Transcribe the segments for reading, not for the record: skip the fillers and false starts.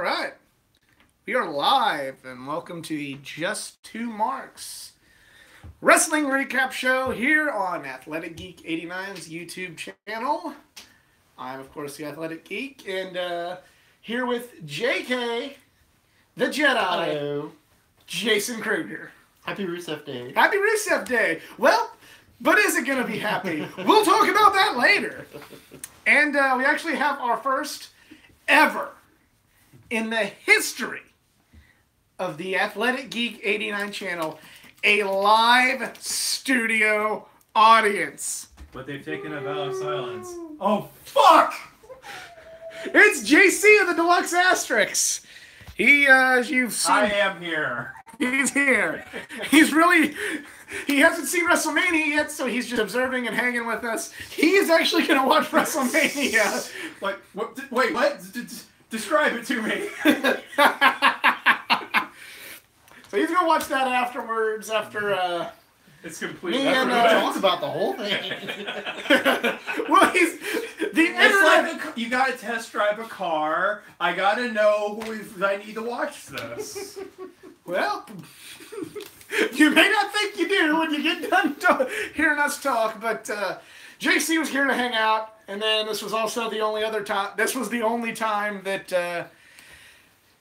right. We are live, and welcome to the Just Two Marks Wrestling Recap Show here on Athletic Geek 89's YouTube channel. I'm, of course, the Athletic Geek, and here with JK, the Jedi, Hello. Jason Kruger. Happy Rusev Day. Happy Rusev Day! Well, but is it going to be happy? We'll talk about that later. And we actually have our first ever in the history of the Athletic Geek 89 channel, a live studio audience. But they've taken a vow of silence. Oh, fuck! It's JC of the Deluxe Asterix. He, as you've seen... I am here. He's here. He hasn't seen WrestleMania yet, so he's just observing and hanging with us. He is actually going to watch WrestleMania. Like, what? Wait, what? Describe it to me. So he's going to watch that afterwards, after... It's completely... Talk about the whole thing. Well, he's... It's like you got to test drive a car. I got to know if I need to watch this. Well, you may not think you do when you get done hearing us talk, but JC was here to hang out, and then this was also the only other time. This was the only time that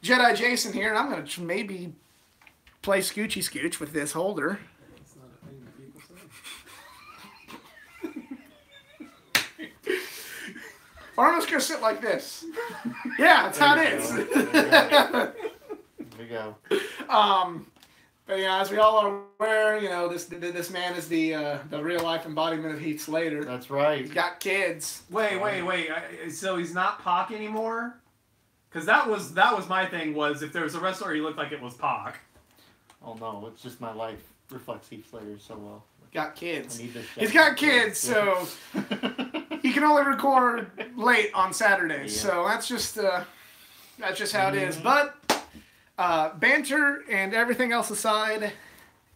Jedi Jason here, and I'm going to maybe play Scoochy Scooch with this holder. That's not a thing that people say. Or I'm just going to sit like this. Yeah, that's how it is. There we go. But yeah, as we all are aware, you know, this man is the real life embodiment of Heath Slater. That's right. He's got kids. Wait. So he's not Pac anymore? Because that was my thing. Was if there was a wrestler, he looked like it was Pac. Oh no, it's just my life reflects Heath Slater so well. Got kids. I need this He's got kids, so he can only record late on Saturdays. Yeah. So that's just how it is. But banter and everything else aside,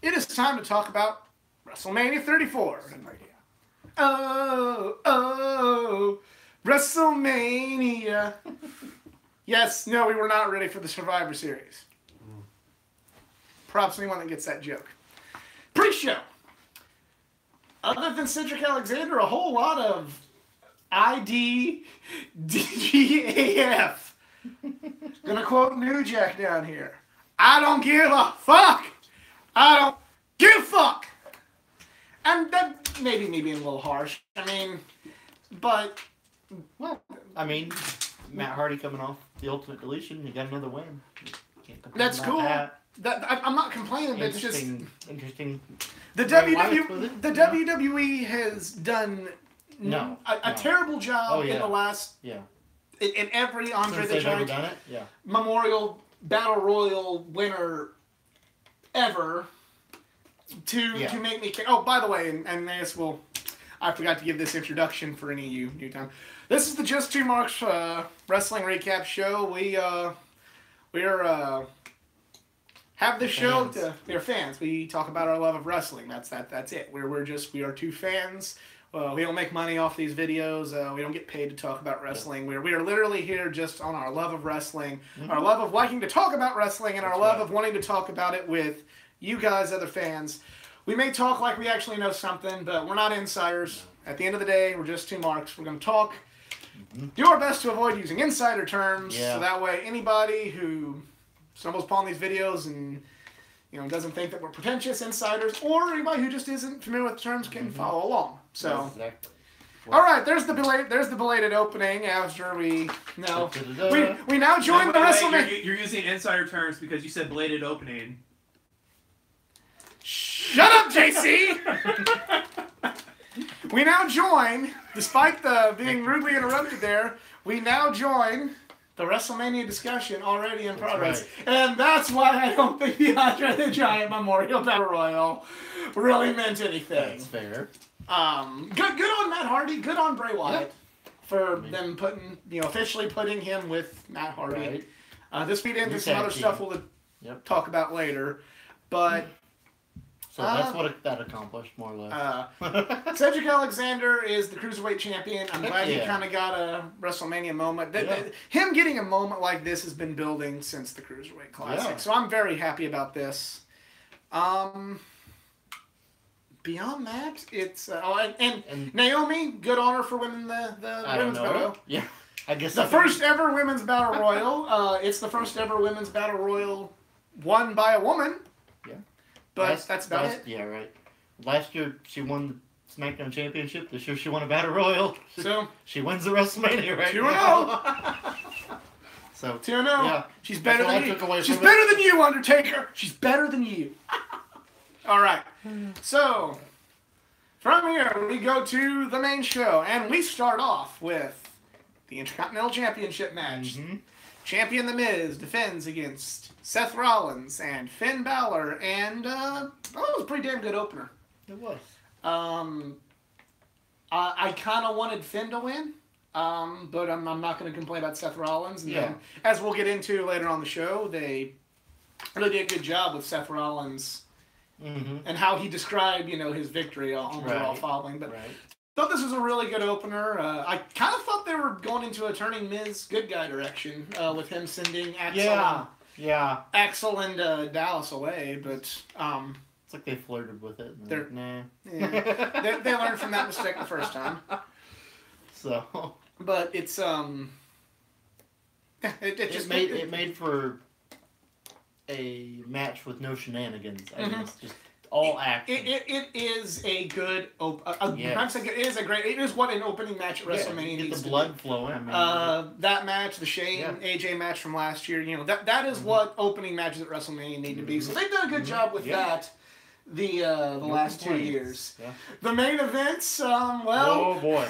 it is time to talk about WrestleMania 34. Oh, WrestleMania. Yes, no, we were not ready for the Survivor Series. Props to anyone that gets that joke. Pre-show. Other than Cedric Alexander, a whole lot of IDGAF. Gonna quote New Jack down here. I don't give a fuck. I don't give a fuck. And that maybe me being a little harsh. I mean, but Well, I mean, Matt Hardy coming off the Ultimate Deletion, he got another win. Can't complain that's about cool. That. I'm not complaining. But it's just interesting. the WWE has done a terrible job in the last in every Andre the Giant Memorial Battle Royal winner ever to make me care. Oh, by the way, and this will, I forgot to give this introduction for any of you new time. This is the Just Two Marks Wrestling Recap Show. We're have this show to we're fans. We talk about our love of wrestling. That's it. We are two fans. We don't make money off these videos. We don't get paid to talk about wrestling. We are literally here just on our love of wrestling, our love of liking to talk about wrestling, and our love of wanting to talk about it with you guys, other fans. We may talk like we actually know something, but we're not insiders. At the end of the day, we're just two marks. We're going to talk, do our best to avoid using insider terms, so that way anybody who stumbles upon these videos and doesn't think that we're pretentious insiders, or anybody who just isn't familiar with the terms can follow along. So, all right, there's the belated opening. After we now join the WrestleMania. You're using insider terms because you said belated opening. Shut up, JC. We now join, despite the being rudely interrupted there. We now join the WrestleMania discussion already in progress. Right. And that's why I don't think the Andre the Giant Memorial Battle Royal really meant anything. That's fair. Good on Matt Hardy. Good on Bray Wyatt for them officially putting him with Matt Hardy. Right. This feed into some other stuff we'll talk about later. But So that's what that accomplished, more or less. Cedric Alexander is the Cruiserweight champion. I'm glad he yeah. kind of got a WrestleMania moment. Yeah. Him getting a moment like this has been building since the Cruiserweight Classic. Yeah. So I'm very happy about this. Beyond that, it's... and Naomi, good honor for winning the women's battle. Yeah, I guess The first ever women's battle royal. It's the first ever women's battle royal won by a woman. Yeah. But that's about it. Yeah, right. Last year, she won the SmackDown Championship. This year, she won a battle royal. So she wins the WrestleMania right 2-0. now. So 2-0. Yeah. She's better than you. She's from better than you, Undertaker. She's better than you. All right. So, from here, we go to the main show. And we start off with the Intercontinental Championship match. Mm-hmm. Champion The Miz defends against Seth Rollins and Finn Balor. And it was a pretty damn good opener. It was. I kind of wanted Finn to win. But I'm not going to complain about Seth Rollins. And Yeah. then, as we'll get into later on the show, they really did a good job with Seth Rollins and how he described, his victory on the Raw following. But thought this was a really good opener. I kind of thought they were going into a turning Miz good guy direction with him sending Axel and Dallas away. But it's like they flirted with it. They're nah. Yeah, they learned from that mistake the first time. So, but it's it made for a match with no shenanigans. I guess just all action. It is a good. It is what an opening match at WrestleMania needs to be. Get the blood flowing. I mean, that match, the Shane AJ match from last year. That is what opening matches at WrestleMania need to be. So they've done a good job with that. The last 2 years. Yeah. The main events, oh boy.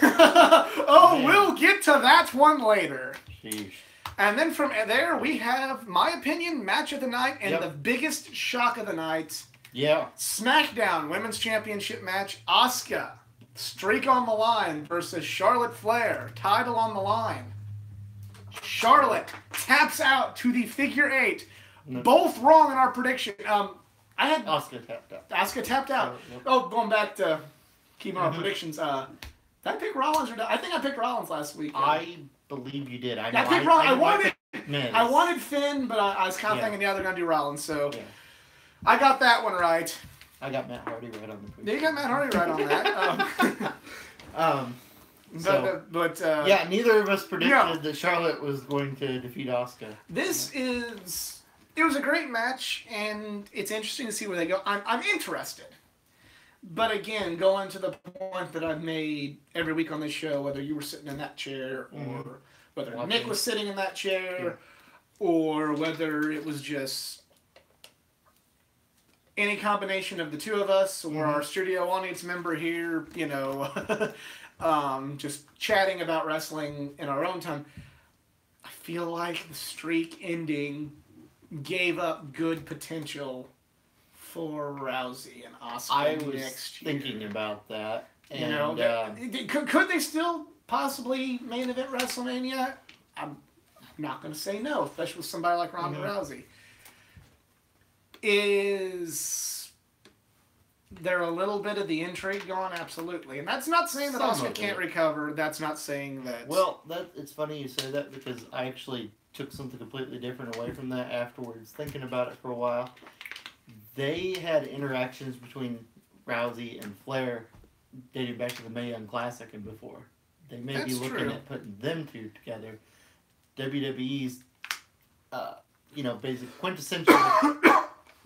We'll get to that one later. Sheesh. And then from there, we have, my opinion, match of the night and the biggest shock of the night. Yeah. SmackDown Women's Championship match. Asuka, streak on the line versus Charlotte Flair, title on the line. Charlotte taps out to the figure 8. No. Both wrong in our prediction. I had Asuka tapped out. Asuka tapped out. Going back to keeping our predictions. Did I pick Rollins I think I picked Rollins last week. I believe you did. I picked Rollins. I wanted Finn, but I was kind of thinking they're going to do Rollins. So I got that one right. I got Matt Hardy right on the prediction. You got Matt Hardy right on that. Neither of us predicted that Charlotte was going to defeat Asuka. It was a great match, and it's interesting to see where they go. I'm interested. But again, going to the point that I've made every week on this show, whether you were sitting in that chair or whether Nick was sitting in that chair or whether it was just any combination of the two of us or our studio audience member here, just chatting about wrestling in our own time, I feel like the streak ending gave up good potential for Rousey and Asuka next year. Thinking about that. And, could they still possibly main event WrestleMania? I'm not going to say no, especially with somebody like Ronda Rousey. Is there a little bit of the intrigue gone? Absolutely. And that's not saying that Asuka can't recover. That's not saying that... Well, it's funny you say that because I actually took something completely different away from that afterwards, thinking about it for a while. They had interactions between Rousey and Flair dating back to the Mae Young Classic and before. They may be looking at putting them two together. WWE's, basic quintessential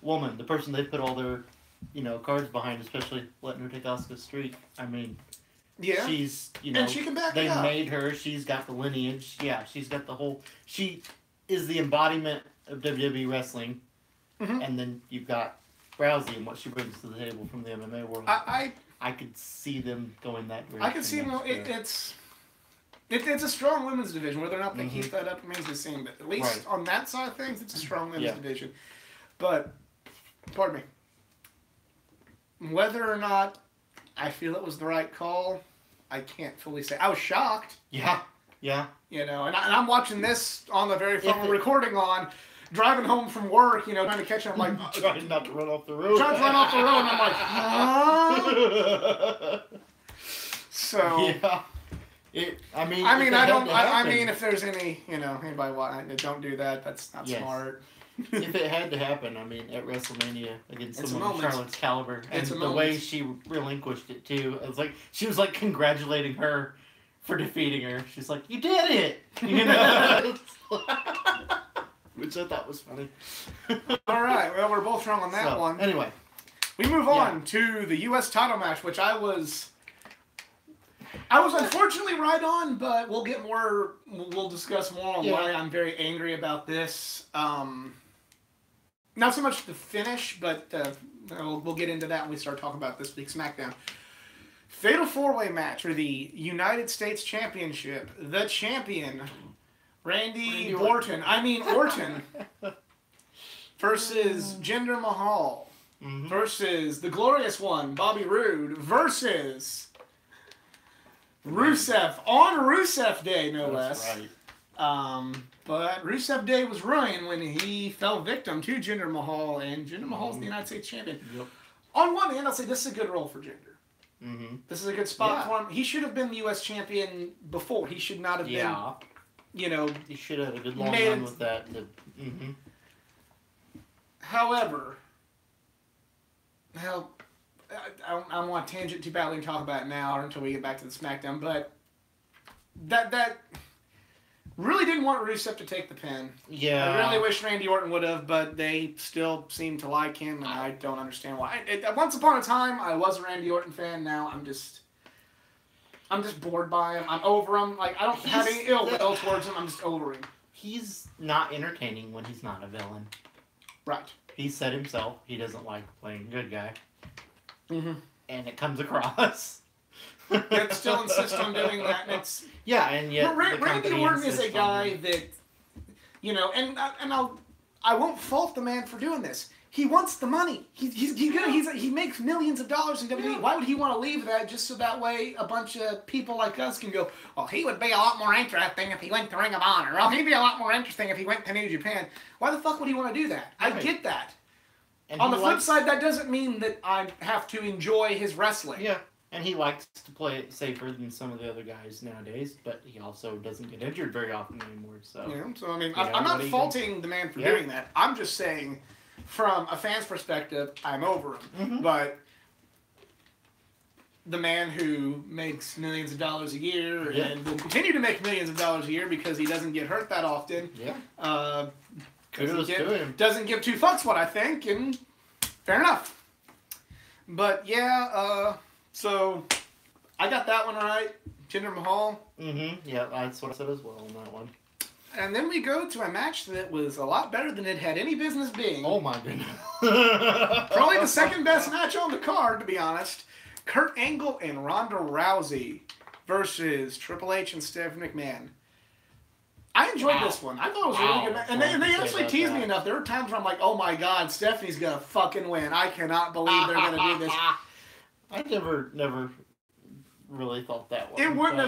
woman, the person they put all their, cards behind, especially letting her take Asuka's streak. I mean, she's, and she can back it up. They made her. She's got the lineage. Yeah, she's got the whole. She is the embodiment of WWE wrestling. And then you've got Rousey and what she brings to the table from the MMA world. I could see them going that direction. I could see them. It's a strong women's division. Whether or not they keep that up remains the same. But at least on that side of things, it's a strong women's division. But, pardon me. Whether or not I feel it was the right call, I can't fully say. I was shocked. Yeah. And I'm watching this on the very phone we're recording on. driving home from work, you know, trying to catch him. I'm like, trying not to run off the road. Trying to run off the road, and I'm like, huh? So yeah. I mean, if there's any, you know, anybody don't do that. That's not smart. If it had to happen, I mean, at WrestleMania against someone of Charlotte's caliber, and the way she relinquished it too, it was like she was like congratulating her for defeating her. She's like, "You did it," you know, which I thought was funny. All right, well, we're both wrong on that one. Anyway, we move on to the U.S. title match, which I was unfortunately right on, but we'll get more. We'll discuss more on why I'm very angry about this. Not so much the finish, but we'll get into that when we start talking about this week's SmackDown. Fatal 4-Way match for the United States Championship. The champion, Randy Orton. Orton versus Jinder Mahal versus the glorious one, Bobby Roode versus Rusev on Rusev Day, no less. Right. But Rusev Day was ruined when he fell victim to Jinder Mahal, and Jinder Mahal's the United States champion. Yep. On one hand, I'll say this is a good role for Jinder. Mm-hmm. This is a good spot for him. He should have been the U.S. champion before. He should not have been, you know... He should have had a good long run with that. However, I don't want to tangent too badly and talk about it now or until we get back to the SmackDown, but that really didn't want Rusev to take the pin. Yeah. I really wish Randy Orton would have, but they still seem to like him, and I don't understand why. Once upon a time, I was a Randy Orton fan. Now I'm just bored by him. I'm over him. Like, I don't have any ill will towards him. I'm just over him. He's not entertaining when he's not a villain. Right. He said himself he doesn't like playing good guy. Mm-hmm. And it comes across. Yet still insist on doing that. And it's Randy Orton is a guy that, you know, and I won't fault the man for doing this. He wants the money. He makes millions of dollars in WWE. Why would he want to leave that just so that way a bunch of people like us can go, well, he would be a lot more interesting if he went to Ring of Honor. Or he'd be a lot more interesting if he went to New Japan. Why the fuck would he want to do that? I get that. And on the flip side, that doesn't mean that I have to enjoy his wrestling. Yeah. And he likes to play it safer than some of the other guys nowadays, but he also doesn't get injured very often anymore. So, I mean, I'm not faulting the man for doing that. I'm just saying, from a fan's perspective, I'm over him. Mm-hmm. But the man who makes millions of dollars a year and will continue to make millions of dollars a year because he doesn't get hurt that often. Yeah. Doesn't give two fucks what I think, and fair enough. But so, I got that one right. Jinder Mahal. Mm-hmm. Yeah, that's what I said as well on that one. And then we go to a match that was a lot better than it had any business being. Oh my goodness. Probably the second best match on the card, to be honest. Kurt Angle and Ronda Rousey versus Triple H and Stephanie McMahon. I enjoyed this one. I thought it was a really good match. And they actually teased me enough. There were times where I'm like, oh my god, Stephanie's going to fucking win. I cannot believe they're going to do this. I never really thought that way. It wouldn't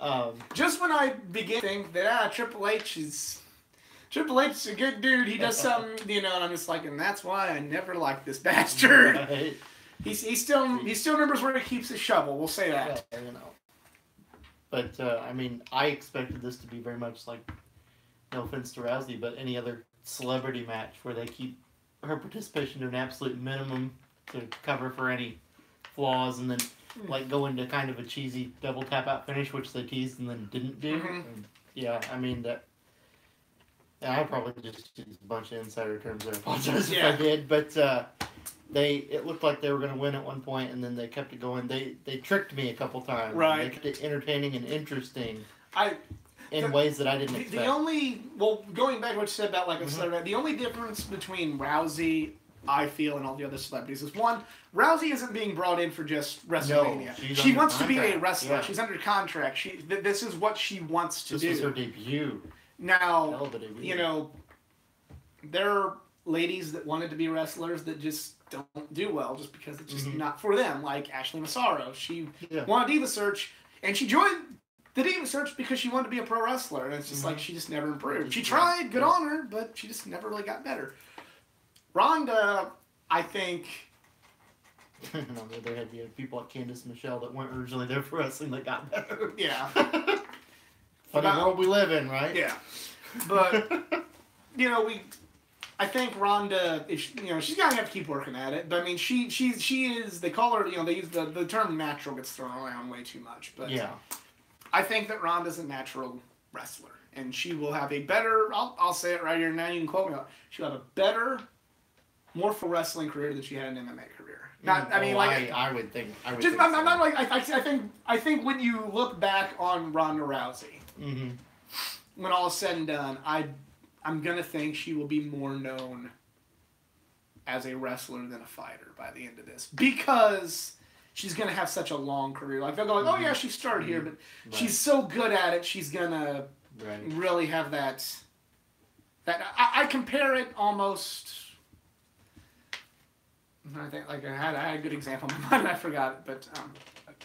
have. Just when I began to think that Triple H is a good dude. He does something, you know, and I'm just like, and that's why I never liked this bastard. Right. He still remembers where he keeps his shovel. We'll say that. Yeah, you know. But I mean, I expected this to be very much like, no offense to Rousey, but any other celebrity match where they keep her participation to an absolute minimum to cover for any flaws, and then like go into kind of a cheesy double tap out finish, which they teased and then didn't do. Mm-hmm. And, I mean that. I probably just used a bunch of insider terms there. I apologize if I did, but it looked like they were going to win at one point, and then they kept it going. They tricked me a couple times. Right. They kept it entertaining and interesting. In ways that I didn't expect. Going back to what you said about like a celebrity, the only difference between Rousey, I feel, and all the other celebrities is one, Rousey isn't being brought in for just WrestleMania. No, she wants to be a wrestler. Yeah. She's under contract. This is what she wants to do. This was her debut. Now, you know, there are ladies that wanted to be wrestlers that just don't do well just because it's just not for them, like Ashley Massaro. She won a Diva Search, and she joined the Diva search because she wanted to be a pro wrestler, and it's just like she just never improved. She tried, good on her, but she just never really got better. Ronda, I think. On the other hand, you had people like Candice Michelle that weren't originally there for wrestling that got better. Yeah. Funny world we live in, right? Yeah. But, I think Ronda, she's gonna have to keep working at it. But I mean, she is. They call her. They use the term natural gets thrown around way too much. But yeah, I think that Ronda's a natural wrestler, and she will have a better. I'll say it right here now. You can quote me. She'll have a better, more full wrestling career than she had an MMA career. Not. I mean, I would think. I'm not like. I think when you look back on Ronda Rousey, when all is said and done, I'm going to think she will be more known as a wrestler than a fighter by the end of this. Because she's going to have such a long career. Like, they'll go, oh, yeah, she started here, but she's so good at it, she's going to really have that... I compare it almost... I think I had a good example in my mind, I forgot it, but...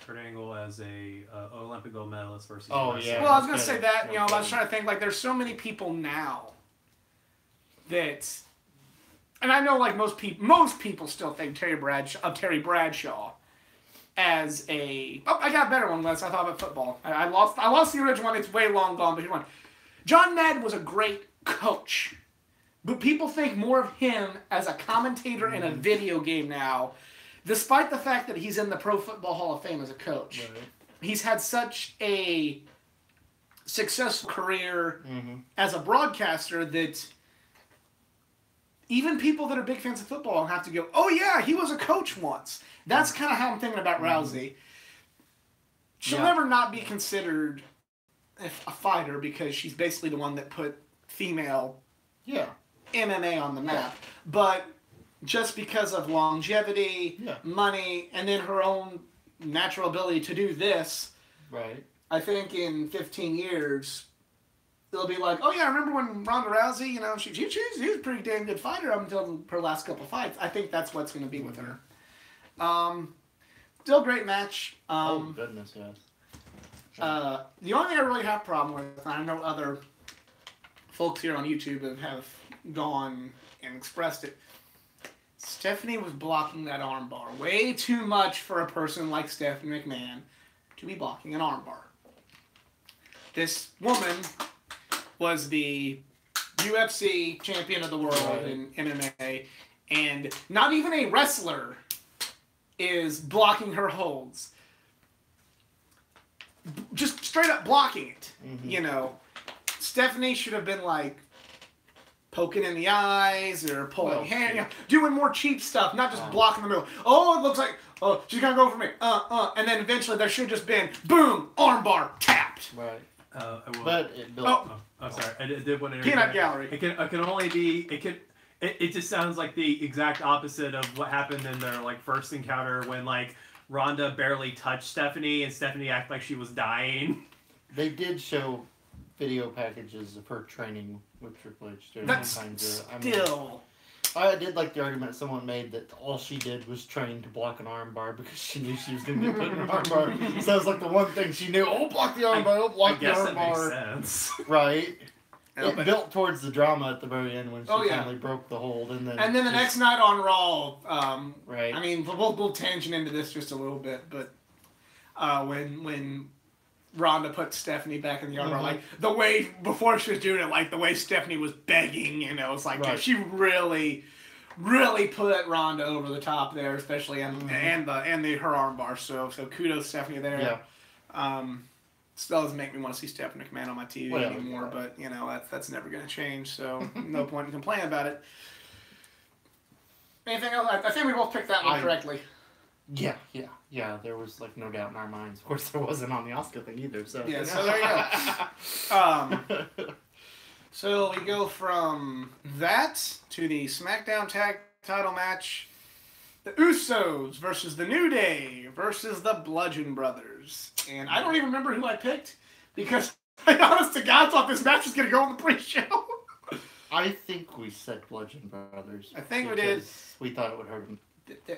Kurt Angle as a Olympic gold medalist versus... Oh, yeah. Well, I was going to say that, I was trying to think, like, there's so many people now that, and I know like most people still think Terry Bradshaw as a. Oh, I got a better one. Less I thought about football. I lost the original one. It's way long gone. But here's one. John Madden was a great coach, but people think more of him as a commentator in a video game now, despite the fact that he's in the Pro Football Hall of Fame as a coach. Right. He's had such a successful career as a broadcaster that. Even people that are big fans of football have to go, oh yeah, he was a coach once. That's kind of how I'm thinking about Rousey. She'll never not be considered a fighter because she's basically the one that put female MMA on the map. But just because of longevity, money, and then her own natural ability to do this, I think in 15 years... They'll be like, oh yeah, I remember when Ronda Rousey, she was a pretty damn good fighter up until her last couple fights. I think that's what's going to be with her. Still a great match. Oh goodness, yes. The only thing I really have a problem with, and I know other folks here on YouTube have gone and expressed it, Stephanie was blocking that armbar way too much for a person like Stephanie McMahon to be blocking an armbar. This woman was the UFC champion of the world in MMA, and not even a wrestler is blocking her holds. Just straight up blocking it. Stephanie should have been like poking in the eyes or pulling hair, doing more cheap stuff, not just blocking the middle. Oh, it looks like, she's gonna go for me. And then eventually there should have just been, boom, armbar, tapped. Right. But it built. I'm sorry. I did want to. Peanut gallery. It can only be. It just sounds like the exact opposite of what happened in their first encounter when Ronda barely touched Stephanie and Stephanie acted like she was dying. They did show video packages of her training with Triple H. That's still. I did like the argument someone made that all she did was train to block an armbar because she knew she was going to get put in an armbar. So it was like the one thing she knew. Oh, block the armbar. Block the armbar. I guess that makes sense. Right. It built towards the drama at the very end when she finally broke the hold. And then the next night on Raw, right. I mean, we'll tangent into this just a little bit, but when Ronda put Stephanie back in the armbar, the way, before she was doing it, the way Stephanie was begging, it's like, she really, really put Ronda over the top there, especially and her armbar. So kudos Stephanie there. Yeah. Still doesn't make me want to see Stephanie McMahon on my TV anymore, but that's never going to change. So no point in complaining about it. Anything else? I think we both picked that one correctly. Yeah. There was no doubt in our minds. Of course, there wasn't on the Oscar thing either. So yeah, so there you go. So we go from that to the SmackDown Tag Title match: the Usos versus the New Day versus the Bludgeon Brothers. And I don't even remember who I picked because I honest to God thought this match was going to go on the pre-show. I think we said Bludgeon Brothers. I think we did. We thought it would hurt them.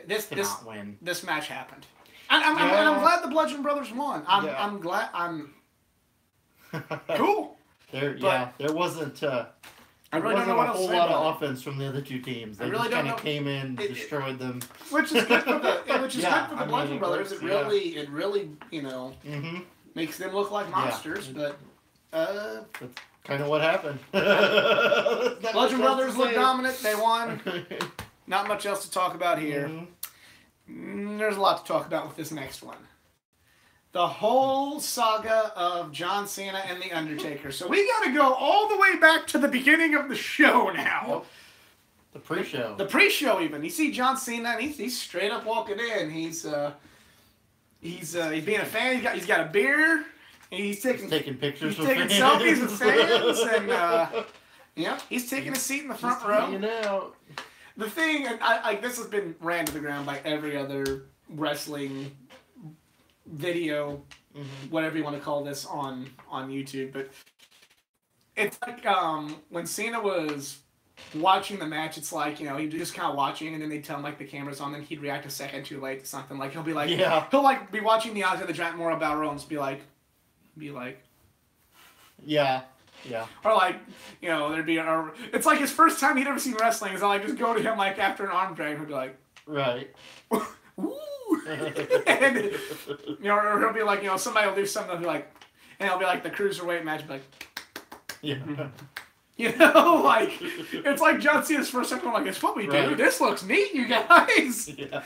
This match happened. And I'm glad the Bludgeon Brothers won. I'm glad. Cool. There wasn't. I really don't wasn't know what a else whole to say lot about of offense from the other two teams. They I really just don't kind of know. came in, destroyed them. Which is good for the good for the Bludgeon Brothers. It It really makes them look like monsters. But that's kind of what happened. Bludgeon Brothers look dominant. They won. Not much else to talk about here. There's a lot to talk about with this next one. The whole saga of John Cena and The Undertaker. So we got to go all the way back to the beginning of the show now. The pre-show. The pre-show even. You see John Cena, and he's straight up walking in. He's being a fan. He's got a beer. And he's taking pictures. He's taking selfies with fans, and he's taking a seat in the front row. Hanging out. The thing, and this has been ran to the ground by every other wrestling video, whatever you want to call this on YouTube, but it's like when Cena was watching the match, it's like, he'd just kind of watching, and then they'd tell him like the camera's on, then he'd react a second too late to something. Like he'll be be watching the Andre the Giant Memorial Battle Royal and just be like yeah, or like there'd be it's like his first time he'd ever seen wrestling, is I'll like just go to him like after an arm drag and he'd be like, right. Ooh. And or he'll be like, somebody will do something, he'll be like, and it'll be like the cruiserweight match, be like, like it's like John Cena's first time. I'm like, it's what we do. This looks neat, you guys. Yeah.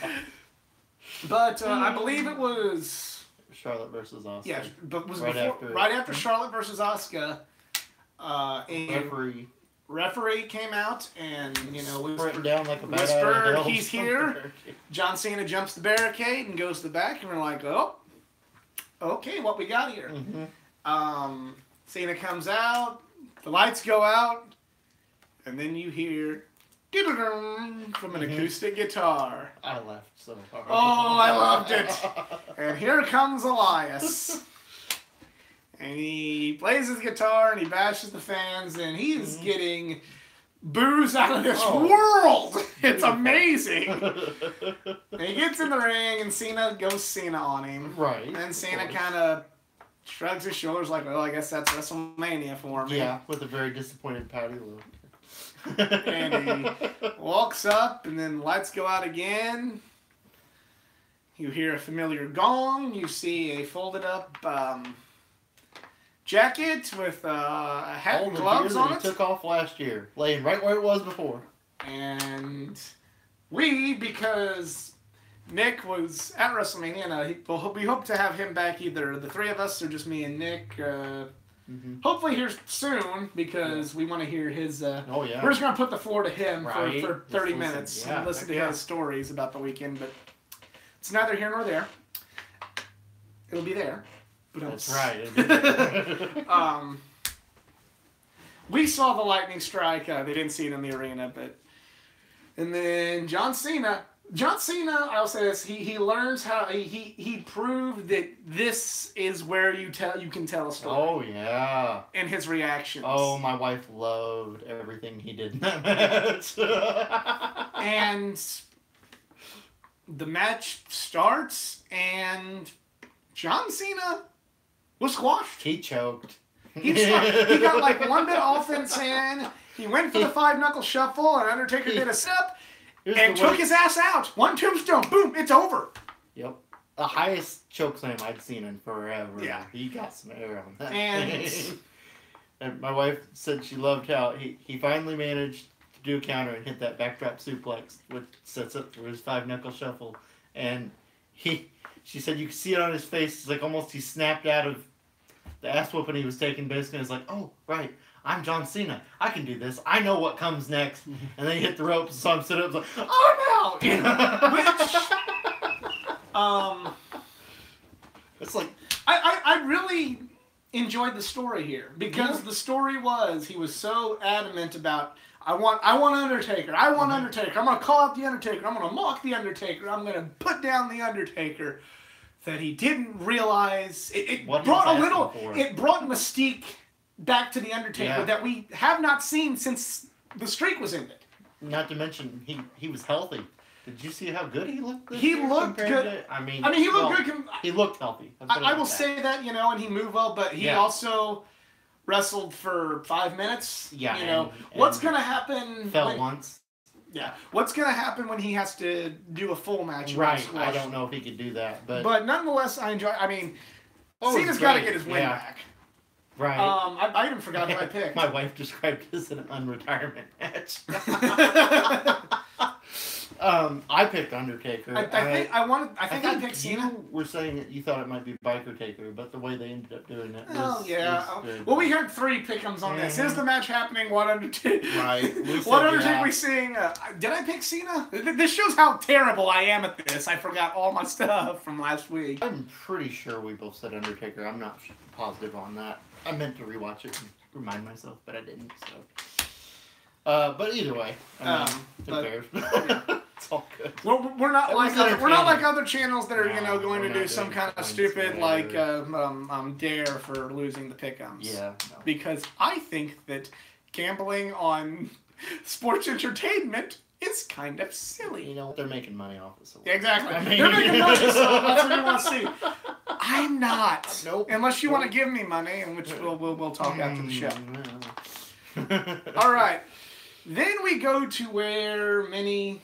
But I believe it was Charlotte versus Asuka. Yeah, but was right after Charlotte versus Asuka. And referee came out and whispered down like a whispered, he's here. John Cena jumps the barricade and goes to the back, and we're like, oh, okay, what we got here? Cena comes out, the lights go out, and then you hear from an acoustic guitar. I laughed so hard. Oh, I loved it. And here comes Elias. And he plays his guitar and he bashes the fans, and he's getting booze out of this world. It's amazing. And he gets in the ring, and Cena goes Cena on him. Right. And Cena kind of shrugs his shoulders like, well, I guess that's WrestleMania for me. Yeah, with a very disappointed pouty look. And he walks up, and then lights go out again. You hear a familiar gong. You see a folded up jacket with a hat and gloves on it. He took off last year, laying right where it was before. And because Nick was at WrestleMania, and we hope to have him back, either the three of us or just me and Nick. Hopefully here soon, because we want to hear his. We're just gonna put the floor to him for 30 minutes and listen to his stories about the weekend. But it's neither here nor there. It'll be there. That's right. We saw the lightning strike. They didn't see it in the arena, and then John Cena, I'll say this: he learns how he proved that this is where you can tell a story. Oh yeah. And his reactions. Oh, my wife loved everything he did in that match. And the match starts, and John Cena was squashed. He choked. He got like one bit of offense in. He went for the 5-knuckle shuffle, and Undertaker did a step and took his ass out. One tombstone, boom, it's over. Yep. The highest choke slam I'd seen in forever. Yeah. He got some air on that. And my wife said she loved how he finally managed to do a counter and hit that backdrop suplex, which sets up for his 5-knuckle shuffle. And she said you could see it on his face. It's like almost he snapped out of the ass whooping he was taking, basically. It's like, oh, right, I'm John Cena. I can do this. I know what comes next. And then he hit the ropes, so I'm sitting up like, oh, no! It's like... I really enjoyed the story here, because the story was, he was so adamant about, I want Undertaker. I want Undertaker. I'm going to call out the Undertaker. I'm going to mock the Undertaker. I'm going to put down the Undertaker. That he didn't realize it brought mystique back to the Undertaker that we have not seen since the streak was ended. Not to mention he was healthy. Did you see how good he looked? He looked good. I mean, he looked good. He looked healthy. I will say that, and he moved well, but he also wrestled for 5 minutes. Yeah. What's going to happen? Fell once. Yeah. What's going to happen when he has to do a full match? Right. I don't know if he could do that. But nonetheless, I enjoy. Cena's got to get his win back. Right. I even forgot who I picked. My wife described it as an unretirement match. I picked Undertaker. I think I picked Cena. You were saying that you thought it might be Biker Taker, but the way they ended up doing it was good. Well, we had 3 pick'ems on this. Is the match happening? What Undertaker? Right. What Undertaker we seeing? Did I pick Cena? This shows how terrible I am at this. I forgot all my stuff from last week. I'm pretty sure we both said Undertaker. I'm not positive on that. I meant to rewatch it and remind myself, but I didn't. So, but either way, who cares? It's all good. We're not like other channels that are going to do some kind of stupid dare for losing the pick'ems. Yeah. No. Because I think that gambling on sports entertainment is kind of silly. They're making money off it. So. Exactly. They're making money, so that's what you want to see. I'm not. Nope. Unless you want to give me money, and which we'll talk after the show. All right. Then we go to where many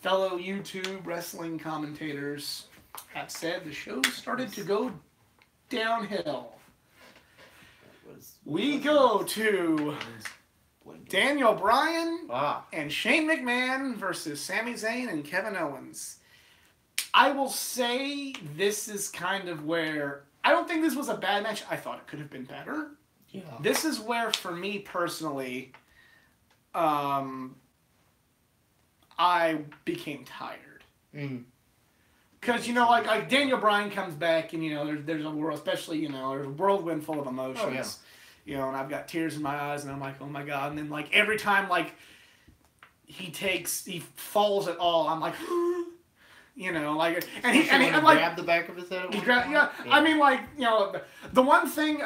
fellow YouTube wrestling commentators have said the show started to go downhill. We go to Daniel Bryan and Shane McMahon versus Sami Zayn and Kevin Owens. I will say this is kind of where... I don't think this was a bad match. I thought it could have been better. Yeah. This is where, for me personally, I became tired. Because, like Daniel Bryan comes back and, there's a world, especially, there's a whirlwind full of emotions. Oh, yeah. And I've got tears in my eyes and I'm like, oh my God. And then, every time, he falls at all, I'm like... and he grabbed the back of his head. The one thing.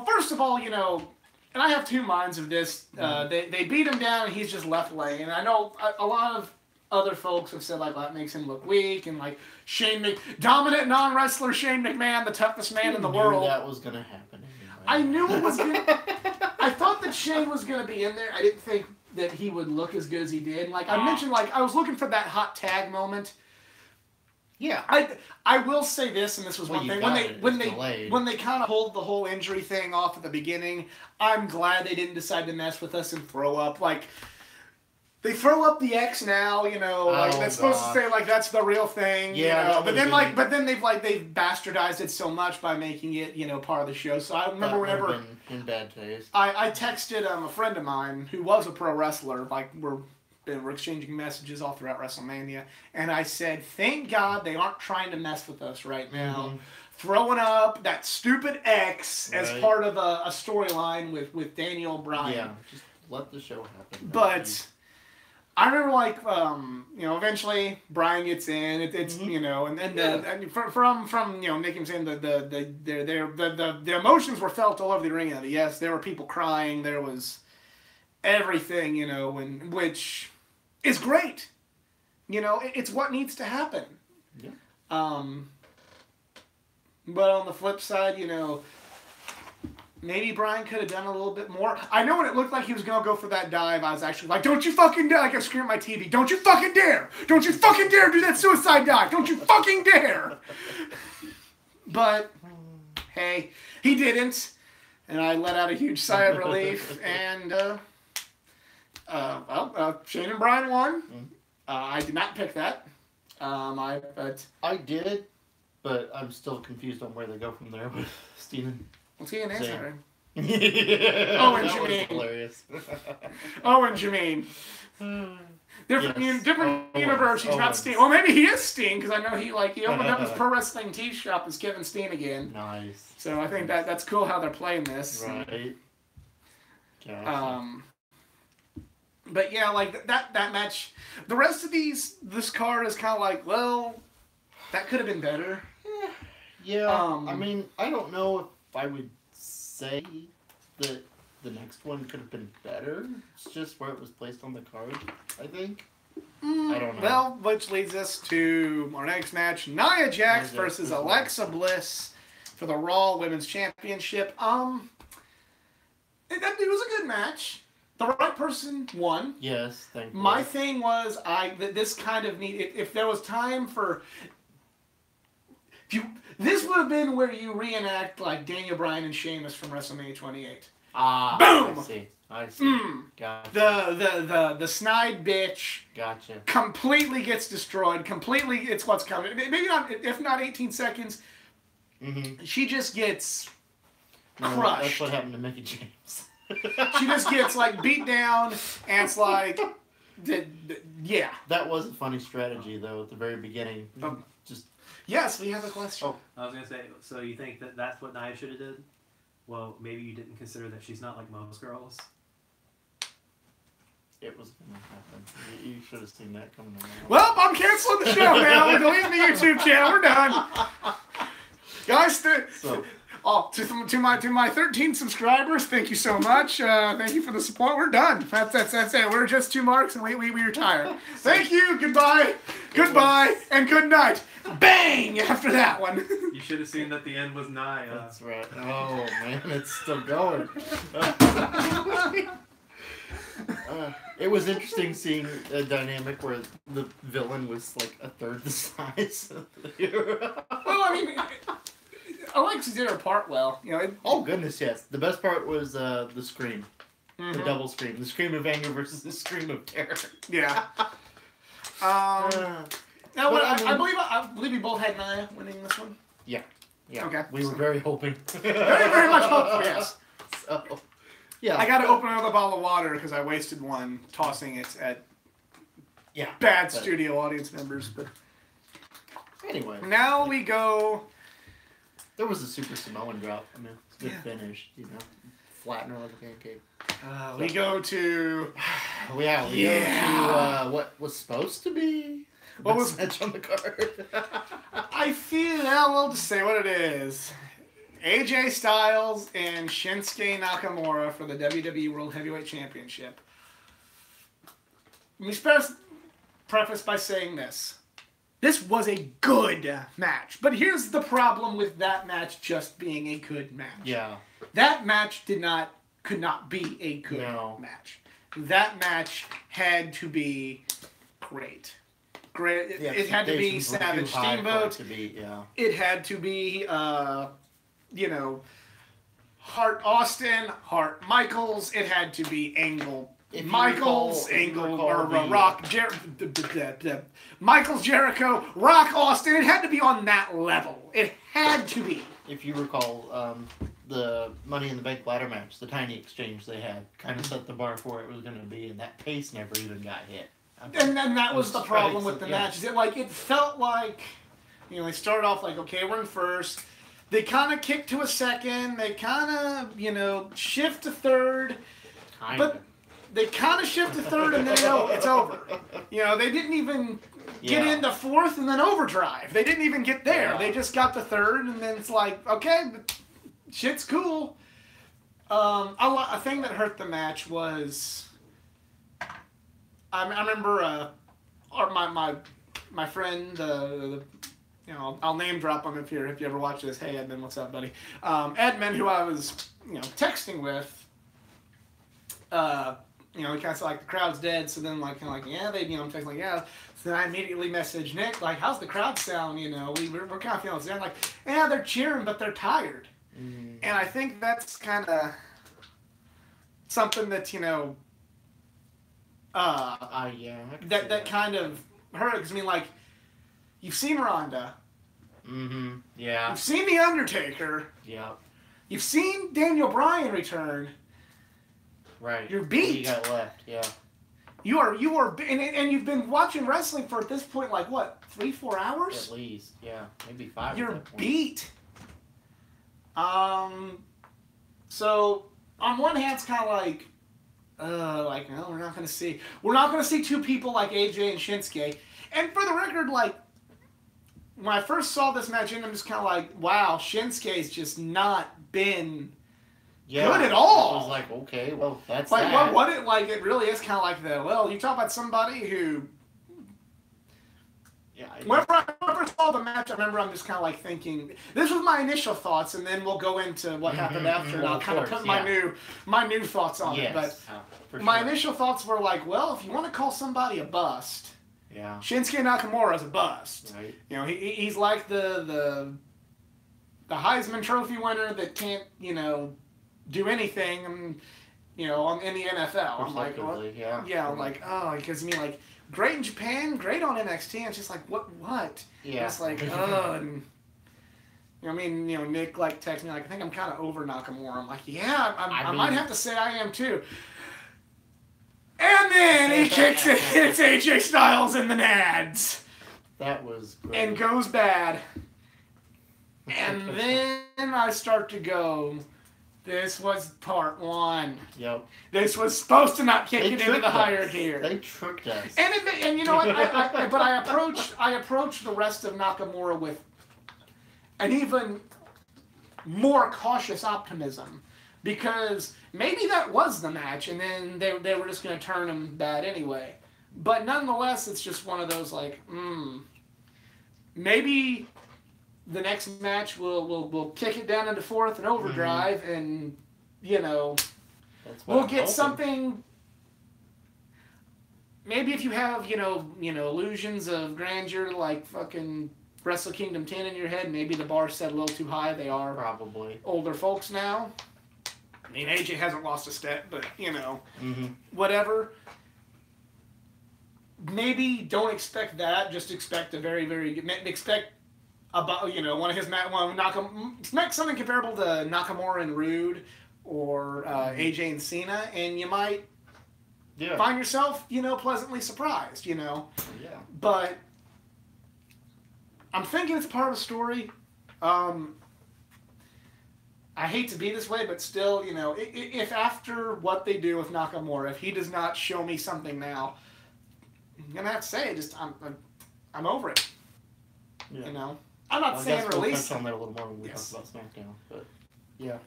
First of all, and I have 2 minds of this. They beat him down, and he's just left laying. And I know a lot of other folks have said that makes him look weak, and dominant non-wrestler Shane McMahon, the toughest man in the world. That was gonna happen. Anyway. I knew it was gonna. I thought that Shane was gonna be in there. I didn't think that he would look as good as he did. I mentioned, I was looking for that hot tag moment. Yeah, I will say this, and this was one thing when they kind of pulled the whole injury thing off at the beginning. I'm glad they didn't decide to mess with us and throw up they throw up the X now. That's supposed to say that's the real thing. Yeah, but then they've bastardized it so much by making it part of the show. So I remember whenever in bad taste. I texted a friend of mine who was a pro wrestler. We're exchanging messages all throughout Wrestlemania, and I said, thank God they aren't trying to mess with us right now. Mm-hmm. Throwing up that stupid X as part of a storyline with Daniel Bryan. Yeah, just let the show happen. But I remember, eventually Bryan gets in. It's and then from Nick and saying the emotions were felt all over the arena. Yes, there were people crying. There was everything, which is great. It's what needs to happen. Yeah. But on the flip side, maybe Bryan could have done a little bit more. I know when it looked like he was going to go for that dive, I was actually like, don't you fucking dare. I screamed at my TV, don't you fucking dare. Don't you fucking dare do that suicide dive. Don't you fucking dare. But, hey, he didn't. And I let out a huge sigh of relief. And, Shane and Bryan won. I did not pick that. I did, but I'm still confused on where they go from there with Steven. What's he an answer? Yeah. Oh, and Jermaine. Hilarious. Oh, and Jermaine. Different universe. He's not Steen. Well, maybe he is Steen because I know he opened up his pro wrestling tee shop as Kevin Steen again. Nice. So I think that's cool how they're playing this. Right. Gotcha. But yeah, that match. The rest of this card is kind of well, that could have been better. Yeah. I mean, I don't know if I would say that the next one could have been better. It's just where it was placed on the card, I think. I don't know. Well, which leads us to our next match: Nia Jax versus Alexa Bliss for the Raw Women's Championship. It was a good match. The right person won. Yes, thank you. My thing was, this kind of need. If there was time for, this would have been where you reenact like Daniel Bryan and Sheamus from WrestleMania 28. Boom! I see. Gotcha. The snide bitch. Gotcha. Completely gets destroyed. Completely, it's what's coming. Maybe not. If not 18 seconds, she just gets crushed. That's what happened to Mickie James. She just gets like beat down, and it's like, yeah. That was a funny strategy though at the very beginning. Just yes, we have a question. Oh, I was gonna say. So you think that that's what Nia should have did? Well, maybe you didn't consider that she's not like most girls. it was gonna happen. You should have seen that coming along. Well, I'm canceling the show now. We're deleting the YouTube channel. We're done, guys. To my 13 subscribers, thank you so much. Thank you for the support. We're done. That's it. We're just 2 marks and we retire. Thank you. Goodbye. Goodbye and good night. Bang! After that one. You should have seen that the end was Nia. That's right. Oh man, it's still going. It was interesting seeing a dynamic where the villain was like a third the size of the hero. Well, I mean, Alexa did her part well. You know. Oh goodness, yes. The best part was the scream, the double scream, the scream of anger versus the scream of terror. Yeah. Now, I believe we both had Nia winning this one. Yeah. Yeah. Okay. We were very hoping. Very much hopeful. Yes. So, yeah. I got to open another bottle of water because I wasted one tossing it at bad studio audience members. But anyway, now we go. There was a Super Samoan drop. I mean, it's a good finish. You know, flatten her like a pancake. We go to. We go to what was supposed to be. What was match on the card? I feel we'll just say what it is. AJ Styles and Shinsuke Nakamura for the WWE World Heavyweight Championship. Let me preface by saying this. This was a good match. But here's the problem with that match just being a good match. Yeah. That match could not be a good match. That match had to be great. It had to be Savage Steamboat. It had to be, Hart Austin, Hart Michaels. It had to be Angle Michaels, Michaels Jericho, Rock Austin. It had to be on that level. It had to be. If you recall, the Money in the Bank ladder match, the tiny exchange they had, kind of set the bar for what it was going to be, and that pace never even got hit. And then that was the problem with the match. It felt like, they started off like, okay, we're in first. They kind of kick to a second. They kind of, shift to third. But they kind of shift to third and then it's over. They didn't even get into fourth and then overdrive. They didn't even get there. Yeah. They just got to third and then it's like, okay, shit's cool. A thing that hurt the match was... I remember my friend, I'll name drop him if you ever watch this. Hey, Edmund, what's up, buddy? Edmund, who I was, texting with, he kind of said, like, the crowd's dead. So then, I'm texting, like, yeah. So then I immediately messaged Nick, like, how's the crowd sound? We're kind of feeling it's like, yeah, they're cheering, but they're tired. Mm. And I think that's kind of something that, that kind of hurt. Because, you've seen Ronda. Mm-hmm. Yeah. You've seen The Undertaker. Yeah. You've seen Daniel Bryan return. Right. You're beat. What you got left, yeah. You are, and you've been watching wrestling for, at this point, 3-4 hours? At least, yeah. Maybe 5. You're beat. So, on one hand, it's kind of like, no, we're not going to see two people like AJ and Shinsuke. And for the record, when I first saw this match, I'm just kind of like, wow, Shinsuke's just not been good at all. I was like, okay, well, that's it really is kind of like you talk about somebody who Yeah. Whenever I first saw the match, I remember I'm just kind of like thinking, this was my initial thoughts, and then we'll go into what happened after, and I'll kind of put my new thoughts on it. But my initial thoughts were like, well, if you want to call somebody a bust, Shinsuke Nakamura is a bust. Right. You know, he's like the Heisman Trophy winner that can't, you know, do anything, you know, in the NFL. I'm like, well, I'm like, oh, because I mean, like, great in Japan, great on NXT, and it's just like, what? Yeah. It's like, and, you know, I mean, you know, Nick, like, texted me, like, I think I'm kind of over Nakamura. I'm like, yeah, I might have to say I am, too. And then he kicks it, hits AJ Styles in the nads. That was great. And goes bad. And then I start to go, this was part one. Yep. This was supposed to not kick it into the higher gear. They tricked us. And you know what? I approached the rest of Nakamura with an even more cautious optimism, because maybe that was the match, and then they were just going to turn him bad anyway. But nonetheless, it's just one of those like, maybe the next match we'll kick it down into fourth and overdrive, and you know, we'll get something. Maybe if you have you know illusions of grandeur like fucking Wrestle Kingdom 10 in your head, maybe the bar's set a little too high. They are probably older folks now. I mean, AJ hasn't lost a step, but you know, whatever. Maybe don't expect that. Just expect a very, very expect about one of his expect something comparable to Nakamura and Rude, or AJ and Cena, and you might find yourself pleasantly surprised. Yeah. But I'm thinking it's part of the story. I hate to be this way, but still, if after what they do with Nakamura, if he does not show me something now, I'm gonna have to say, I'm over it. Yeah. I'm not saying release. We'll touch on that a little more when we talk about SmackDown, but yeah.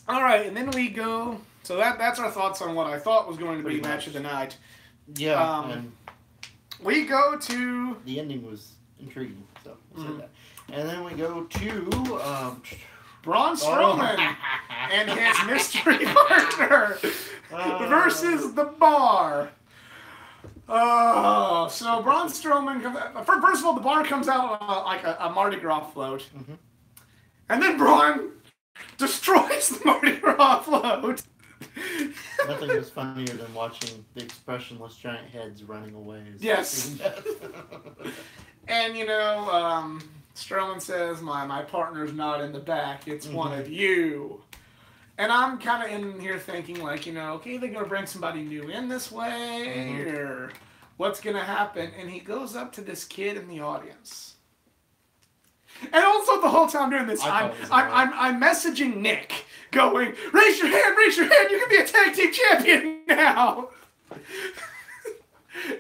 All right, and then we go. So that's our thoughts on what I thought was going to be match of the night. Yeah. We go to the ending was intriguing, so we'll say that. And then we go to Braun Strowman and his mystery partner versus The Bar. Oh, so Braun Strowman. First of all, The Bar comes out like a Mardi Gras float, and then Braun destroys the Mardi Gras float. Nothing was funnier than watching the expressionless giant heads running away. Yes. And Strowman says, my partner's not in the back, it's one of you. And I'm kind of in here thinking, like, okay, they're going to bring somebody new in this way, or what's going to happen? And he goes up to this kid in the audience. And also the whole time during this, I'm messaging Nick, going, raise your hand, you can be a tag team champion now.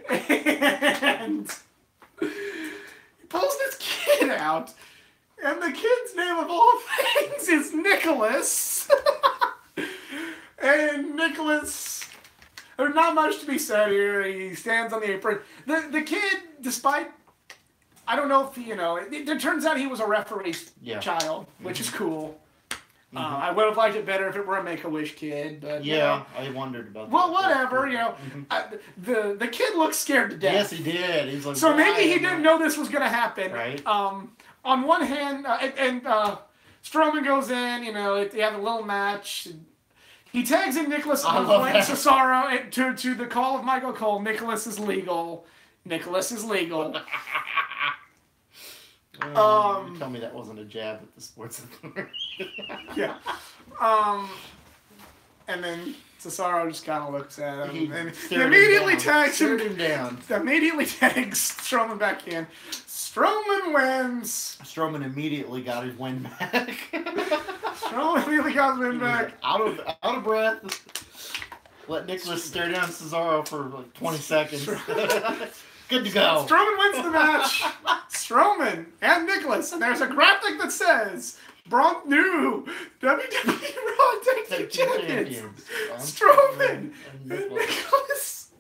And he pulls this kid out, and the kid's name of all things is Nicholas. And Nicholas, there's not much to be said here. He stands on the apron. The kid, despite, I don't know if it turns out he was a referee's child, which is cool. I would have liked it better if it were a Make-A-Wish kid, but I wondeed about that. Well, whatever, the kid looks scared to death. Yes, he did. He's like, so maybe he didn't know this was going to happen. Right. On one hand, Strowman goes in. They have a little match. He tags in Nicholas and Cesaro to the call of Michael Cole. Nicholas is legal. Tell me that wasn't a jab at the sports authority. Yeah. And then Cesaro just kind of looks at him and he immediately tags him down. Immediately tags Strowman back in. Strowman wins. Strowman immediately got his win back. Strowman immediately got his win back. Out of breath. Let Nicholas stare down Cesaro for like 20 seconds. Good to go. Strowman wins the match. Strowman and Nicholas. And there's a graphic that says, Braun new WWE Raw Tag Team Champions. Strowman and Nicholas.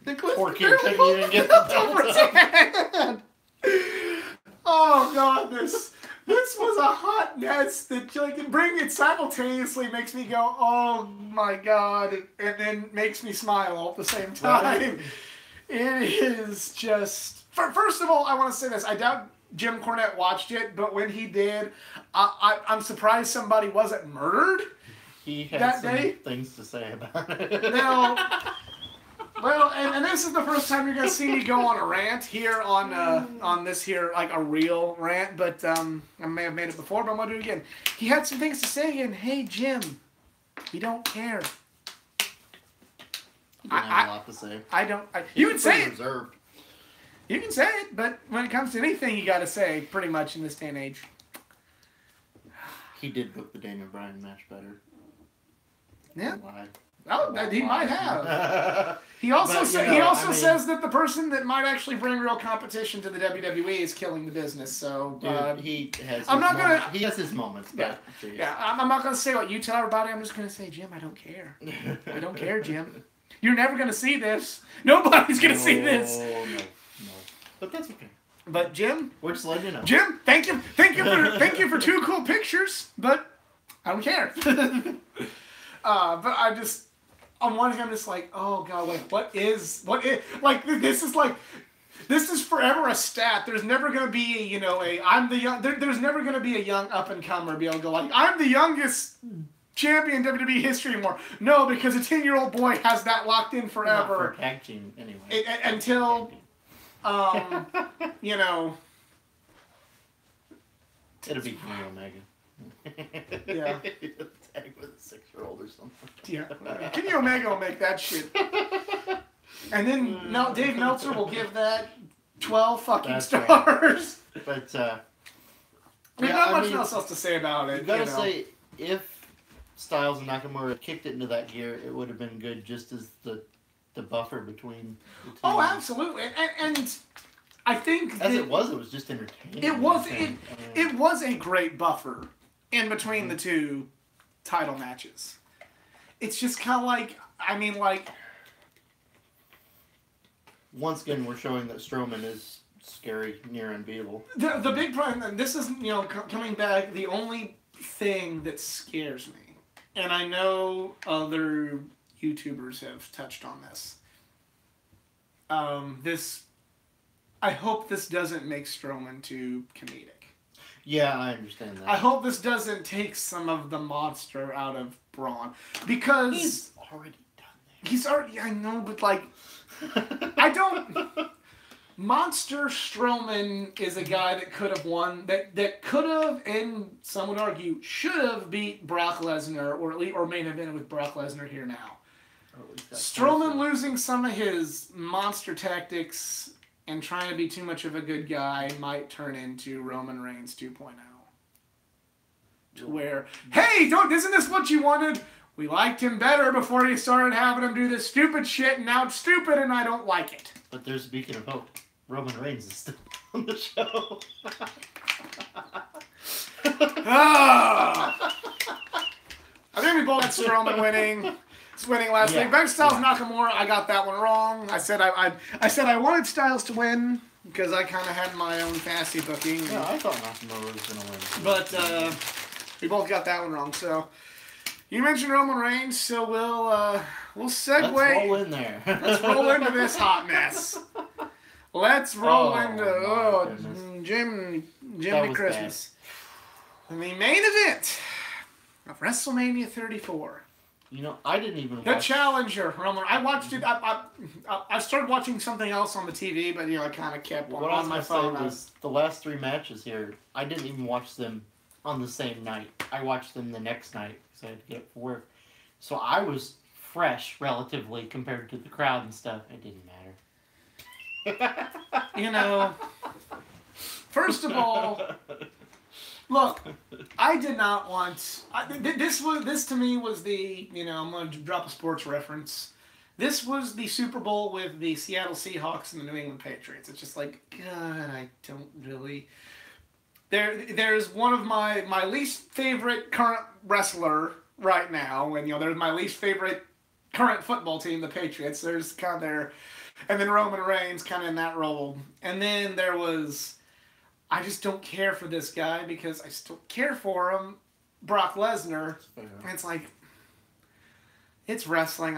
The Poor kid barely couldn't even get the over his hand. Oh God, this was a hot mess that like bring it simultaneously makes me go, oh my God, and then makes me smile all at the same time. Right. It is just. First of all, I want to say this. I doubt Jim Cornette watched it, but when he did, I'm surprised somebody wasn't murdered. He had that some day. things to say about it. Now, well, and this is the first time you're gonna see me go on a rant here on this here, like a real rant. But I may have made it before, but I'm gonna do it again. He had some things to say, and hey, Jim, we don't care. He didn't have a lot to say. I don't. You can say it. Reserved. You can say it, but when it comes to anything, you got to say pretty much in this day and age. He did book the Daniel Bryan match better. Yeah. Why? Oh, he might have. He also says that the person that might actually bring real competition to the WWE is killing the business. So dude, he has. He has his moments. Yeah, I'm not gonna say what you tell everybody. I'm just gonna say, Jim, I don't care. I don't care, Jim. You're never gonna see this. Nobody's gonna see this. No. But that's okay. But Jim, we're just letting you know. Jim, thank you for 2 cool pictures, but I don't care. But on one hand, I'm just like, oh God, like what is like this is forever a stat. There's never gonna be there's never gonna be a young up and comer be able to go like I'm the youngest champion in WWE history anymore. No, because a 10-year-old boy has that locked in forever. Not for tag team anyway. Until it'll be Kenny Omega. Yeah. Tag with a 6-year-old or something. Yeah. Kenny Omega will make that shit. And then Dave Meltzer will give that 12 fucking That's stars. Right. But there's not much else to say about it. You gotta say, if Styles and Nakamura kicked it into that gear, it would have been good just as the buffer between the two. Oh, absolutely. And I think it was just entertaining. It was a great buffer in between the 2 title matches. It's just kind of like, once again, we're showing that Strowman is scary, near unbeatable. The big problem, and this is, coming back, the only thing that scares me, and I know other YouTubers have touched on this. I hope this doesn't make Strowman too comedic. Yeah, I understand that. I hope this doesn't take some of the monster out of Braun, because he's already done that. He's already. I know, but like, I don't. Monster Strowman is a guy that could have won, that could have, and some would argue, should have beat Brock Lesnar, or main evented with Brock Lesnar here now. Strowman losing some of his monster tactics and trying to be too much of a good guy might turn into Roman Reigns 2.0. To where, hey, isn't this what you wanted? We liked him better before he started having him do this stupid shit, and now it's stupid and I don't like it. But there's a beacon of hope. Roman Reigns is still on the show. I think we both had Strowman winning. Winning last week. Back to Styles Nakamura, I got that one wrong. I said I wanted Styles to win because I kind of had my own fantasy booking. Yeah, I thought Nakamura was going to win. But we both got that one wrong. So you mentioned Roman Reigns, so we'll segue. Let's roll in there. Let's roll into this hot mess. Let's roll into Jiminy Christmas. The main event of WrestleMania 34. I didn't even watch... The Challenger, Roman. I watched it. I started watching something else on the TV, but I kind of kept on my phone. Was the last 3 matches here, I didn't even watch them on the same night. I watched them the next night because I had to get up for work. So I was fresh, relatively, compared to the crowd and stuff. It didn't matter. First of all... Look, I did not want... This to me was the... I'm going to drop a sports reference. This was the Super Bowl with the Seattle Seahawks and the New England Patriots. It's just like, God, I don't really... There's one of my least favorite current wrestler right now. And, they're my least favorite current football team, the Patriots. There's kind of their, and then Roman Reigns kind of in that role. And then there was, I just don't care for this guy because I still care for him, Brock Lesnar. And it's like, it's wrestling.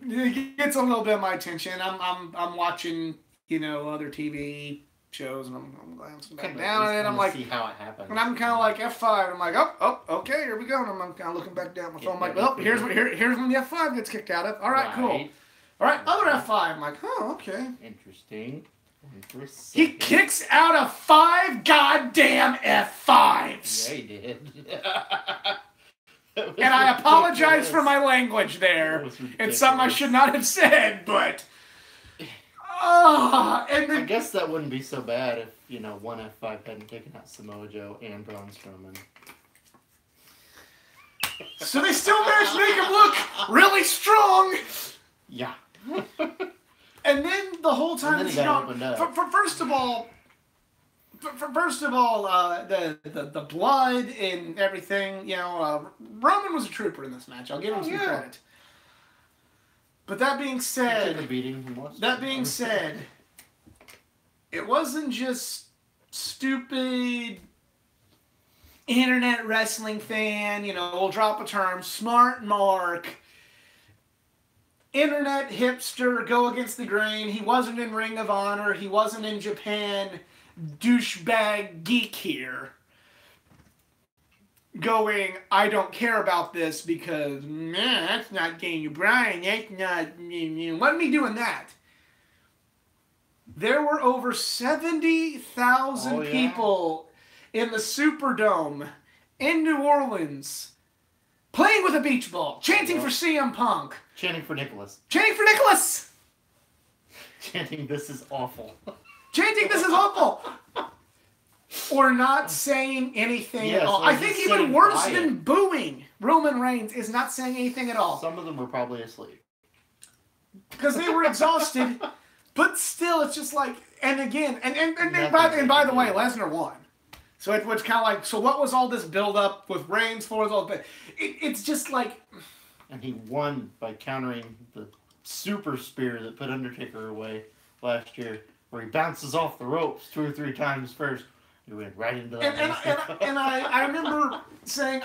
It gets a little bit of my attention. I'm watching, other TV shows, and I'm glancing back down at it. I'm like, see how it happens. And I'm kind of like F5. I'm like, oh, okay, here we go. And I'm kind of looking back down at my phone. I'm like, well, here's when the F5 gets kicked out of. All right, cool. All right, other F5. I'm like, oh, okay. Interesting. He kicks out of 5 goddamn F5s. Yeah, he did. And I apologize for my language there. It's something I should not have said, but. I guess that wouldn't be so bad if, one F5 hadn't taken out Samoa Joe and Braun Strowman. So they still managed to make him look really strong. Yeah. And then the whole time, first of all, the blood and everything, Roman was a trooper in this match. I'll give him some credit. But that being said, it wasn't just stupid internet wrestling fan, we'll drop a term, smart Mark, internet hipster, go against the grain. He wasn't in Ring of Honor. He wasn't in Japan. Douchebag geek here. Going, I don't care about this because, that's not Daniel Bryan. That's not, wasn't me doing that. There were over 70,000 people in the Superdome in New Orleans playing with a beach ball, chanting for CM Punk. Chanting for Nicholas. Chanting, this is awful. Chanting, this is awful. Or not saying anything at all. I think even worse than booing Roman Reigns is not saying anything at all. Some of them were probably asleep. Because they were exhausted. But still, it's just like, and again, and by the way, Lesnar won. So it was kind of like, so what was all this build up with Reigns for? It's just like. And he won by countering the super spear that put Undertaker away last year, where he bounces off the ropes 2 or 3 times first. He went right into that. And I remember saying,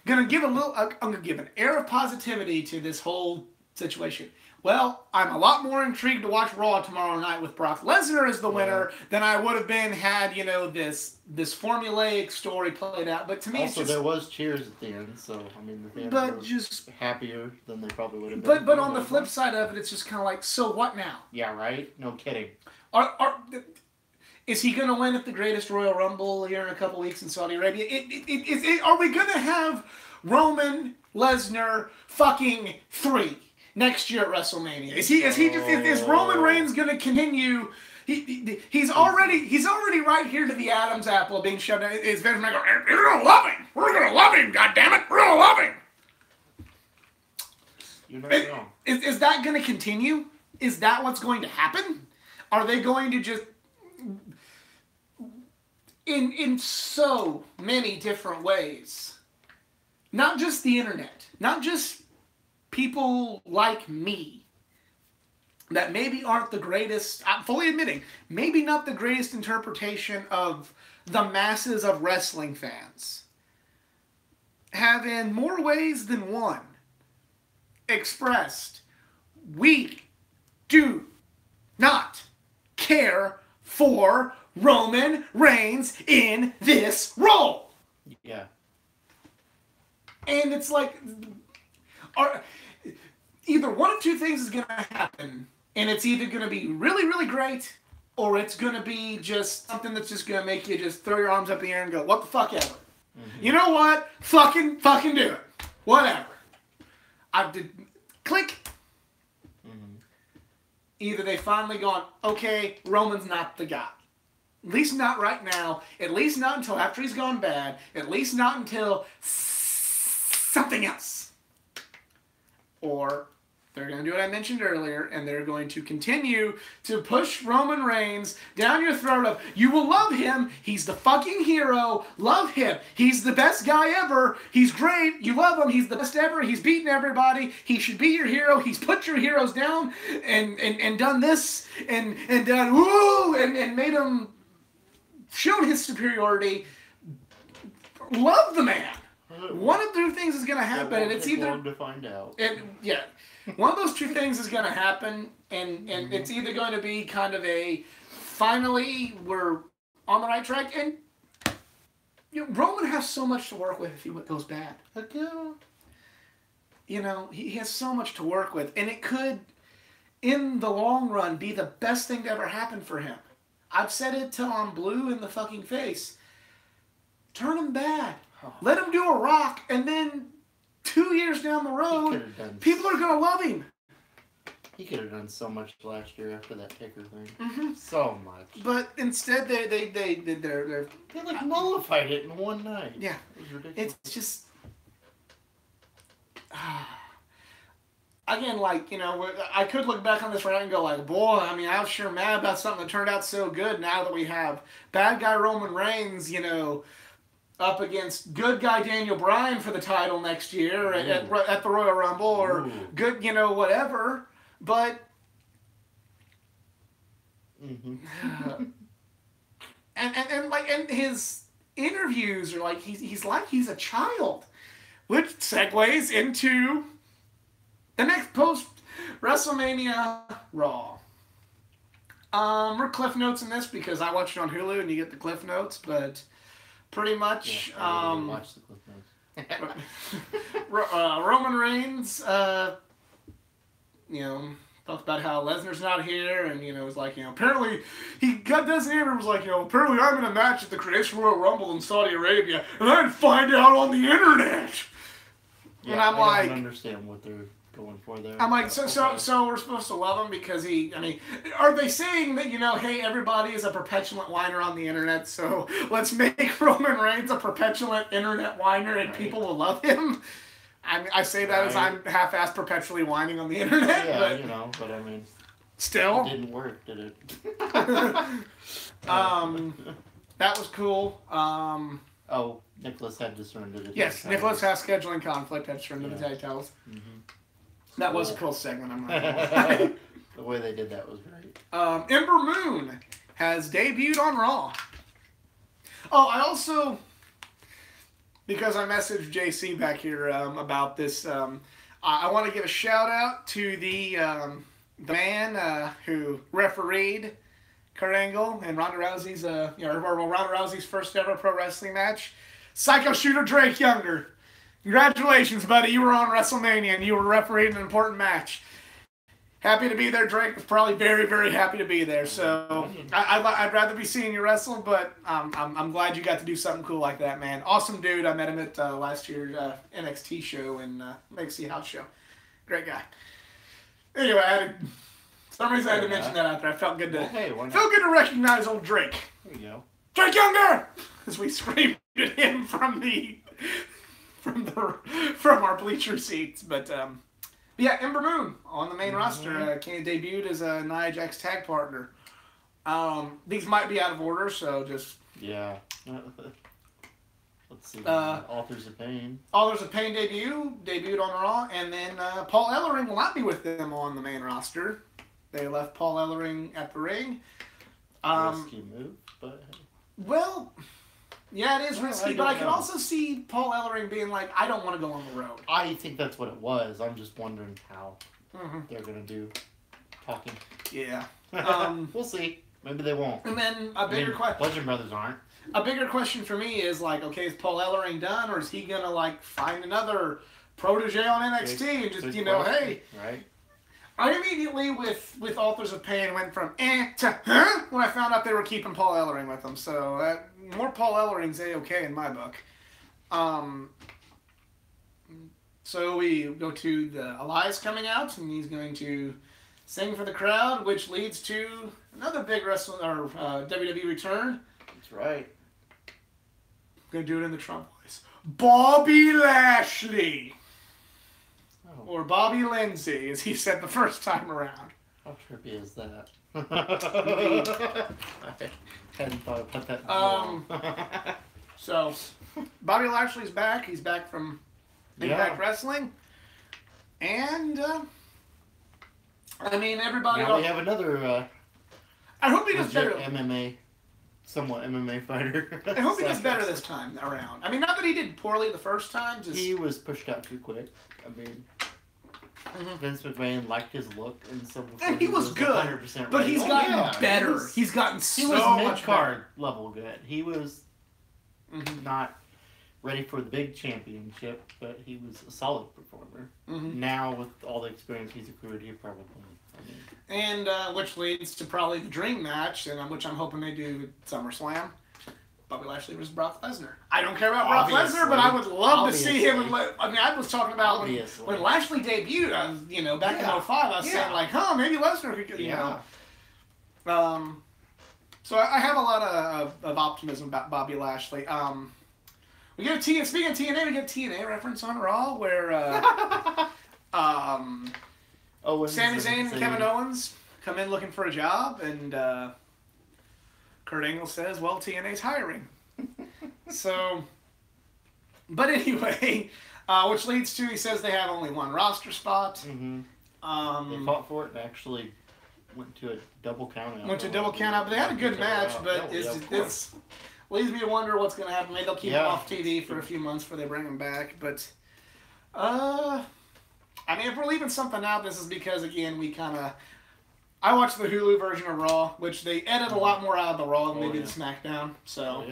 gonna give I'm gonna give an air of positivity to this whole situation. Well, I'm a lot more intrigued to watch Raw tomorrow night with Brock Lesnar as the winner than I would have been had, this formulaic story played out. But to me, also, there was cheers at the end, so, the fans were just happier than they probably would have been. But on the flip side of it, it's just kind of like, so what now? Yeah, right? No kidding. Is he going to win at the Greatest Royal Rumble here in a couple weeks in Saudi Arabia? Are we going to have Roman Lesnar fucking 3? Next year at WrestleMania, is Roman Reigns going to continue? He's already right here to the Adam's apple being shoved down. Is Vince McMahon going, we're going to love him. We're going to love him. God damn it, we're going to love him. You're not wrong. Is that going to continue? Is that what's going to happen? Are they going to just in so many different ways? Not just the internet, not just people like me that maybe aren't the greatest, I'm fully admitting, maybe not the greatest interpretation of the masses of wrestling fans, have in more ways than one expressed, we do not care for Roman Reigns in this role. Yeah. And it's like, either one of 2 things is going to happen, and it's either going to be really, really great, or it's going to be just something that's just going to make you just throw your arms up in the air and go, what the fuck ever. Mm-hmm. You know what? Fucking do it. Whatever. Click. Mm-hmm. Either they finally gone, okay, Roman's not the guy. At least not right now. At least not until after he's gone bad. At least not until something else. Or They're going to do what I mentioned earlier, and they're going to continue to push Roman Reigns down your throat of, you will love him, he's the fucking hero, love him, he's the best guy ever, he's great, you love him, he's the best ever, he's beaten everybody, he should be your hero, he's put your heroes down, and done this, and done, woo, and made him, shown his superiority. Love the man. One of two things is going to happen, and it's either long to find out. And yeah, one of those two things is going to happen, and it's either going to be kind of a finally we're on the right track, and Roman has so much to work with if he goes bad. Heck yeah. You know, he has so much to work with, and it could, in the long run, be the best thing to ever happen for him. I've said it till I'm blue in the fucking face. Turn him bad. Let him do a Rock, and then 2 years down the road, people are going to love him. He could have done so much last year after that Taker thing. Mm-hmm. So much. But instead, they're like nullified it in one night. Yeah. It was ridiculous. It's just... Again, like, you know, I could look back on this right now and go like, boy, I mean, I was sure mad about something that turned out so good now that we have bad guy Roman Reigns, you know, up against good guy Daniel Bryan for the title next year at the Royal Rumble, or good, you know, whatever. But and his interviews are like he's like he's a child, which segues into the next post WrestleMania Raw. We're cliff notes in this because I watched it on Hulu and you get the cliff notes, but pretty much, watch the clip notes. Roman Reigns, you know, talked about how Lesnar's not here, and, you know, was like, you know, apparently he got designated and was like, you know, apparently I'm in a match at the Creation Royal Rumble in Saudi Arabia, and I didn't find out on the internet. Yeah, and I'm I don't understand what they're going for there. I'm like, so we're supposed to love him because I mean, are they saying that, you know, hey, everybody is a perpetuant whiner on the internet, so let's make Roman Reigns a perpetuant internet whiner and people will love him? I say that as I'm half-assed perpetually whining on the internet. Yeah, but you know, but I mean, still, it didn't work, did it? that was cool. Oh, Nicholas had to surrender to the yes, tag Nicholas titles. has scheduling conflict, had to surrender the tag titles. Mm-hmm. That was a cool segment, I'm not gonna lie. The way they did that was great. Ember Moon has debuted on Raw. Oh, I also, because I messaged JC back here about this, I want to give a shout out to the man who refereed Kurt Angle and Ronda Rousey's, Ronda Rousey's first ever pro wrestling match, Psycho Shooter Drake Younger. Congratulations, buddy. You were on WrestleMania and you were refereeing an important match. Happy to be there. Drake was probably very, very happy to be there. So I'd rather be seeing you wrestle, but I'm glad you got to do something cool like that, man. Awesome dude. I met him at last year's NXT show and NXT House show. Great guy. Anyway, for some reason I had to mention that out there. I felt good to felt good to recognize old Drake. There you go. Drake Younger! As we screamed at him from our bleacher seats, but yeah, Ember Moon on the main roster. Kenny debuted as a Nia Jax tag partner. These might be out of order, so just let's see. Authors of Pain. Authors of Pain debuted on Raw, and then Paul Ellering will not be with them on the main roster. They left Paul Ellering at the ring. Risky move, but well. Yeah, it is risky, but I can also see Paul Ellering being like, I don't want to go on the road. I think that's what it was. I'm just wondering how they're going to do talking. Yeah. We'll see. Maybe they won't. And then a bigger question. Bludgeon Brothers aren't. A bigger question for me is like, okay, is Paul Ellering done, or is he going to like find another protege on NXT and just, hey. Right. I immediately, with Authors of Pain, went from to huh when I found out they were keeping Paul Ellering with them. So more Paul Ellering's A-okay in my book. So we go to the Elias coming out, and he's going to sing for the crowd, which leads to another big WWE return. That's right. I'm going to do it in the Trump voice. Bobby Lashley. Oh, Oh. or Bobby Lindsay, as he said the first time around. How trippy is that? I hadn't thought about that. So, Bobby Lashley's back. He's back from Impact Wrestling. And, I mean, everybody... Now we have another... I hope he does better. Somewhat MMA fighter. I hope he does better this time around. I mean, not that he did poorly the first time. Just... He was pushed out too quick. I mean... Vince McMahon liked his look, and so and he was good, 100% but right. he's gotten better. He's gotten so much better. He was mid-card level good. He was not ready for the big championship, but he was a solid performer. Now, with all the experience he's accrued, he probably. And which leads to probably the dream match, and which I'm hoping they do at SummerSlam. Bobby Lashley versus Brock Lesnar. I don't care about Brock Lesnar, but I would love to see him. I mean, I was talking about when Lashley debuted. I was, back in 05, I was saying like, maybe Lesnar could, you know. So I have a lot of optimism about Bobby Lashley. We get speaking of TNA, we get a TNA reference on Raw where Sami Zayn and Kevin Owens come in looking for a job, and Kurt Angle says, well, TNA's hiring. So, but anyway, which leads to, he says they have only one roster spot. They fought for it and actually went to a double count out. But they had a good match, but it's leaves me to wonder what's going to happen. Maybe they'll keep him off TV for a few months before they bring him back. But, I mean, if we're leaving something out, this is because, again, I watched the Hulu version of Raw, which they edit a lot more out of the Raw than they did SmackDown. So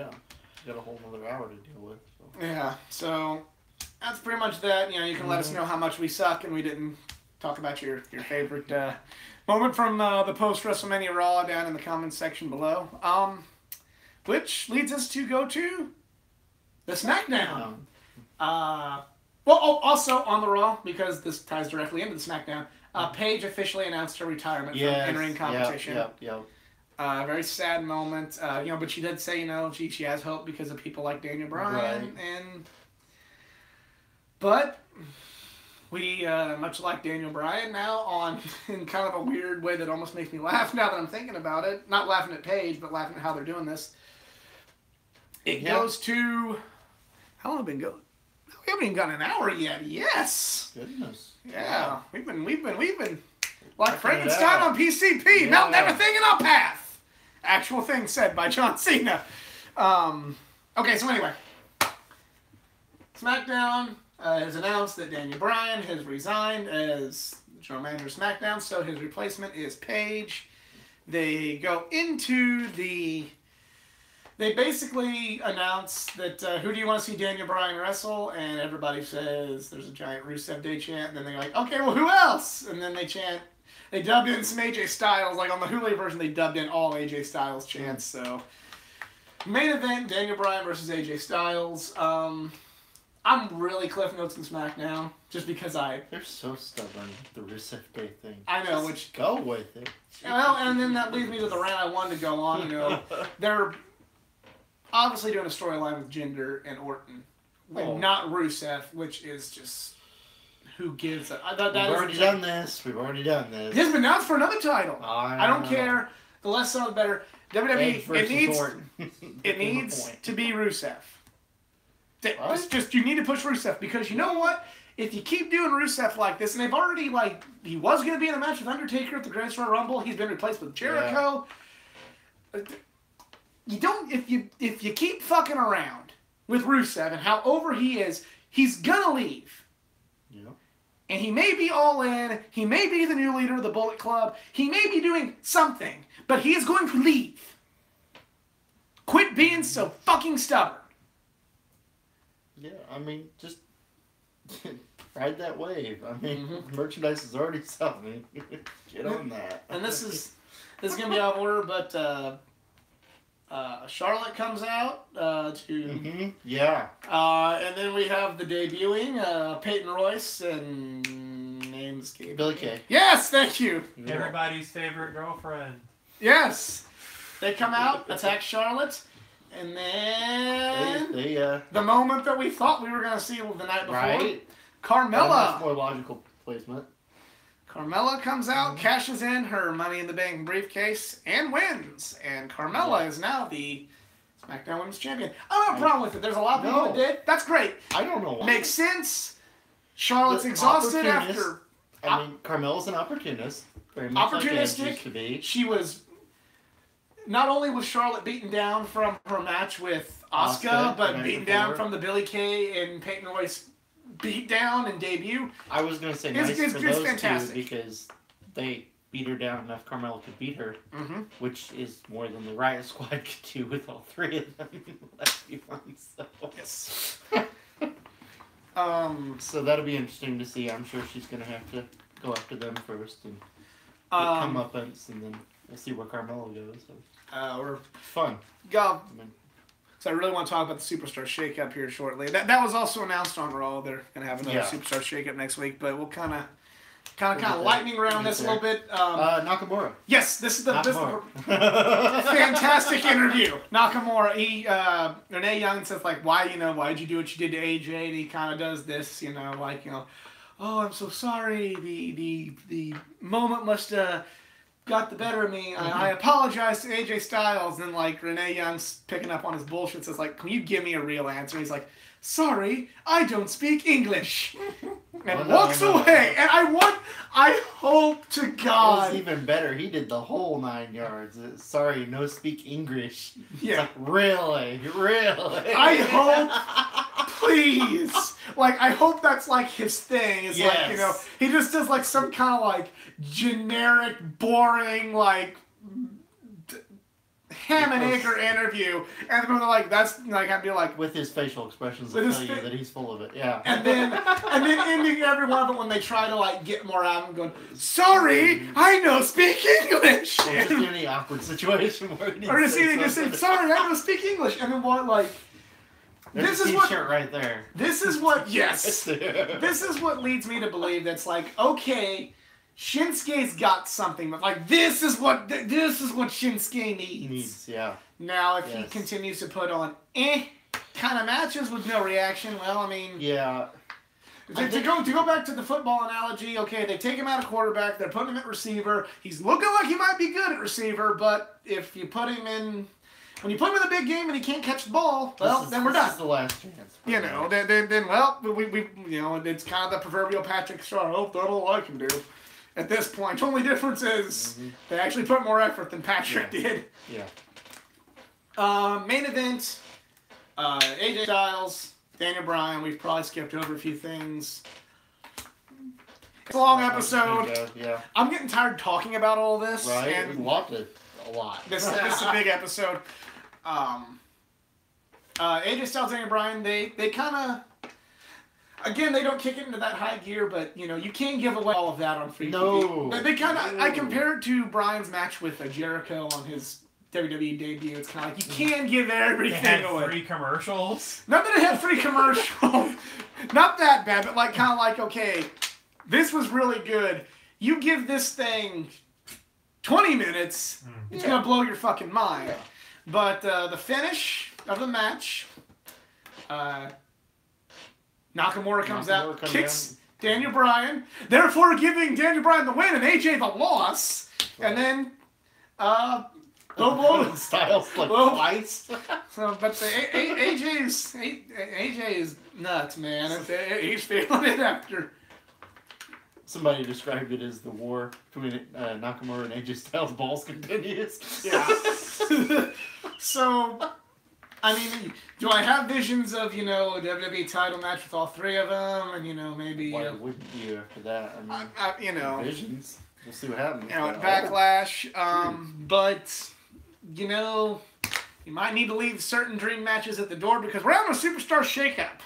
got a whole other hour to deal with. So. Yeah, so that's pretty much that. You can let us know how much we suck and we didn't talk about your favorite moment from the post-WrestleMania Raw down in the comments section below. Which leads us to go to the SmackDown. Also on the Raw, because this ties directly into the SmackDown, Paige officially announced her retirement from in-ring competition. Very sad moment. But she did say, she has hope because of people like Daniel Bryan. But we, much like Daniel Bryan now, in kind of a weird way that almost makes me laugh now that I'm thinking about it. Not laughing at Paige, but laughing at how they're doing this. It goes to... How long have we been going? We haven't even gotten an hour yet. Yes. Goodness. Yeah. We've been like Frankenstein on PCP, melting everything in our path. Actual thing said by John Cena. Okay, so anyway. SmackDown has announced that Daniel Bryan has resigned as general manager of SmackDown, so his replacement is Paige. They go into They basically announce that, who do you want to see Daniel Bryan wrestle? And everybody says there's a giant Rusev Day chant. And then they're like, okay, well, who else? And then they dubbed in some AJ Styles. Like on the Hulu version, they dubbed in all AJ Styles chants. So, main event, Daniel Bryan versus AJ Styles. I'm really Cliff Notes in SmackDown, just because They're so stubborn with the Rusev Day thing. I know, just go with it. Well, and then that leads me to the rant I wanted to go on, they're obviously doing a storyline with Jinder and Orton, and not Rusev, which is just, who gives a... We've already done this. Yes, but now it's for another title. I don't care. The less said, the better. WWE, it needs to be Rusev. You need to push Rusev, because you know what? If you keep doing Rusev like this, and they've already, he was going to be in a match with Undertaker at the Greatest Royal Rumble. He's been replaced with Jericho. Yeah. You don't, if you keep fucking around with Rusev and how over he is, he's gonna leave. Yeah. And he may be all in, he may be the new leader of the Bullet Club, he may be doing something, but he is going to leave. Quit being so fucking stubborn. Yeah, I mean, just ride that wave. I mean, merchandise is already selling. Get on that. And this is gonna be out of order, but Charlotte comes out to... Yeah. And then we have the debuting, Peyton Royce and... names... Billy Kay. Yes, thank you! Everybody's favorite girlfriend. Yes! They come out, attack Charlotte, and then... They the moment that we thought we were going to see the night before. Right. Carmella. That's more logical placement. Carmella comes out, cashes in her Money in the Bank briefcase, and wins. And Carmella is now the SmackDown Women's Champion. I don't have a problem with it. There's a lot of people that did. That's great. I don't know why. Makes sense. Charlotte's exhausted after... I mean, Carmella's an opportunist. Very much like Edge used to be. She was... Not only was Charlotte beaten down from her match with Asuka, but beaten down from the Billie Kay and Peyton Royce beat down and debut. I was going to say nice for those two because they beat her down enough Carmella could beat her, which is more than the Riot Squad could do with all three of them in the last few months. So. Yes. So that'll be interesting to see. I'm sure she's going to have to go after them first and come up and then we'll see where Carmella goes. So. We're fun. Go. So I really want to talk about the Superstar Shakeup here shortly. That was also announced on Raw. They're going to have another Superstar Shakeup next week, but we'll kind of lightning round this a little bit. Nakamura. Yes, this is fantastic interview. Nakamura, Renee Young says like, why'd you do what you did to AJ? And he kind of does this, oh, I'm so sorry. The moment must got the better of me. I apologize to AJ Styles. And like Renee Young's picking up on his bullshit. Says like, can you give me a real answer? He's like, sorry, I don't speak English. And walks away. And I hope to God. It was even better. He did the whole 9 yards. Sorry, no speak English. Yeah. It's like, really? I hope, please. Like, I hope that's like his thing. Is like, he just does like some kind of like generic, boring, like ham and egg interview, and then they're like, that's like, I'd be like, with his facial expressions, will tell you that he's full of it. Yeah. And then ending every one of them when they try to like get more out of him, going, sorry, I don't speak English. Or just in any awkward situation where he just say, sorry, I don't speak English, and then what like. There's this is what right there. This is what This is what leads me to believe that's like, okay, Shinsuke's got something, but like this is what Shinsuke needs. Yeah. Now, if he continues to put on kind of matches with no reaction, well, I mean, To go back to the football analogy, okay, they take him out of quarterback, they're putting him at receiver. He's looking like he might be good at receiver, but if you put him in. When you put him in the big game and he can't catch the ball, well, then we're done. This is the last chance. Then it's kind of the proverbial Patrick Star. Oh, that's all I can do. At this point, the only difference is they actually put more effort than Patrick did. Yeah. Main event, AJ Styles, Daniel Bryan. We've probably skipped over a few things. It's a long episode. Yeah. I'm getting tired talking about all this. Right. And we loved it a lot. This is a big episode. AJ Styles, Daniel Bryan, they kind of, again, they don't kick it into that high gear, but, you can't give away all of that on free TV. They kind of, I compare it to Bryan's match with Jericho on his WWE debut. It's kind of like, you can't give everything away. Free commercials? Not that it had free commercials. Not that bad, but like kind of like, okay, this was really good. You give this thing 20 minutes, it's going to blow your fucking mind. Yeah. But the finish of the match, Nakamura comes out, kicks Daniel Bryan, therefore giving Daniel Bryan the win and AJ the loss. Right. And then, low blow. Styles like twice. So, but AJ is nuts, man. He's feeling it after. Somebody described it as the war between Nakamura and AJ Styles. Balls continues. Yeah. So, I mean, do I have visions of, a WWE title match with all three of them? And, maybe... Why wouldn't you after that? I mean, visions. We'll see what happens. At Backlash. But, you might need to leave certain dream matches at the door because we're having a Superstar Shakeup.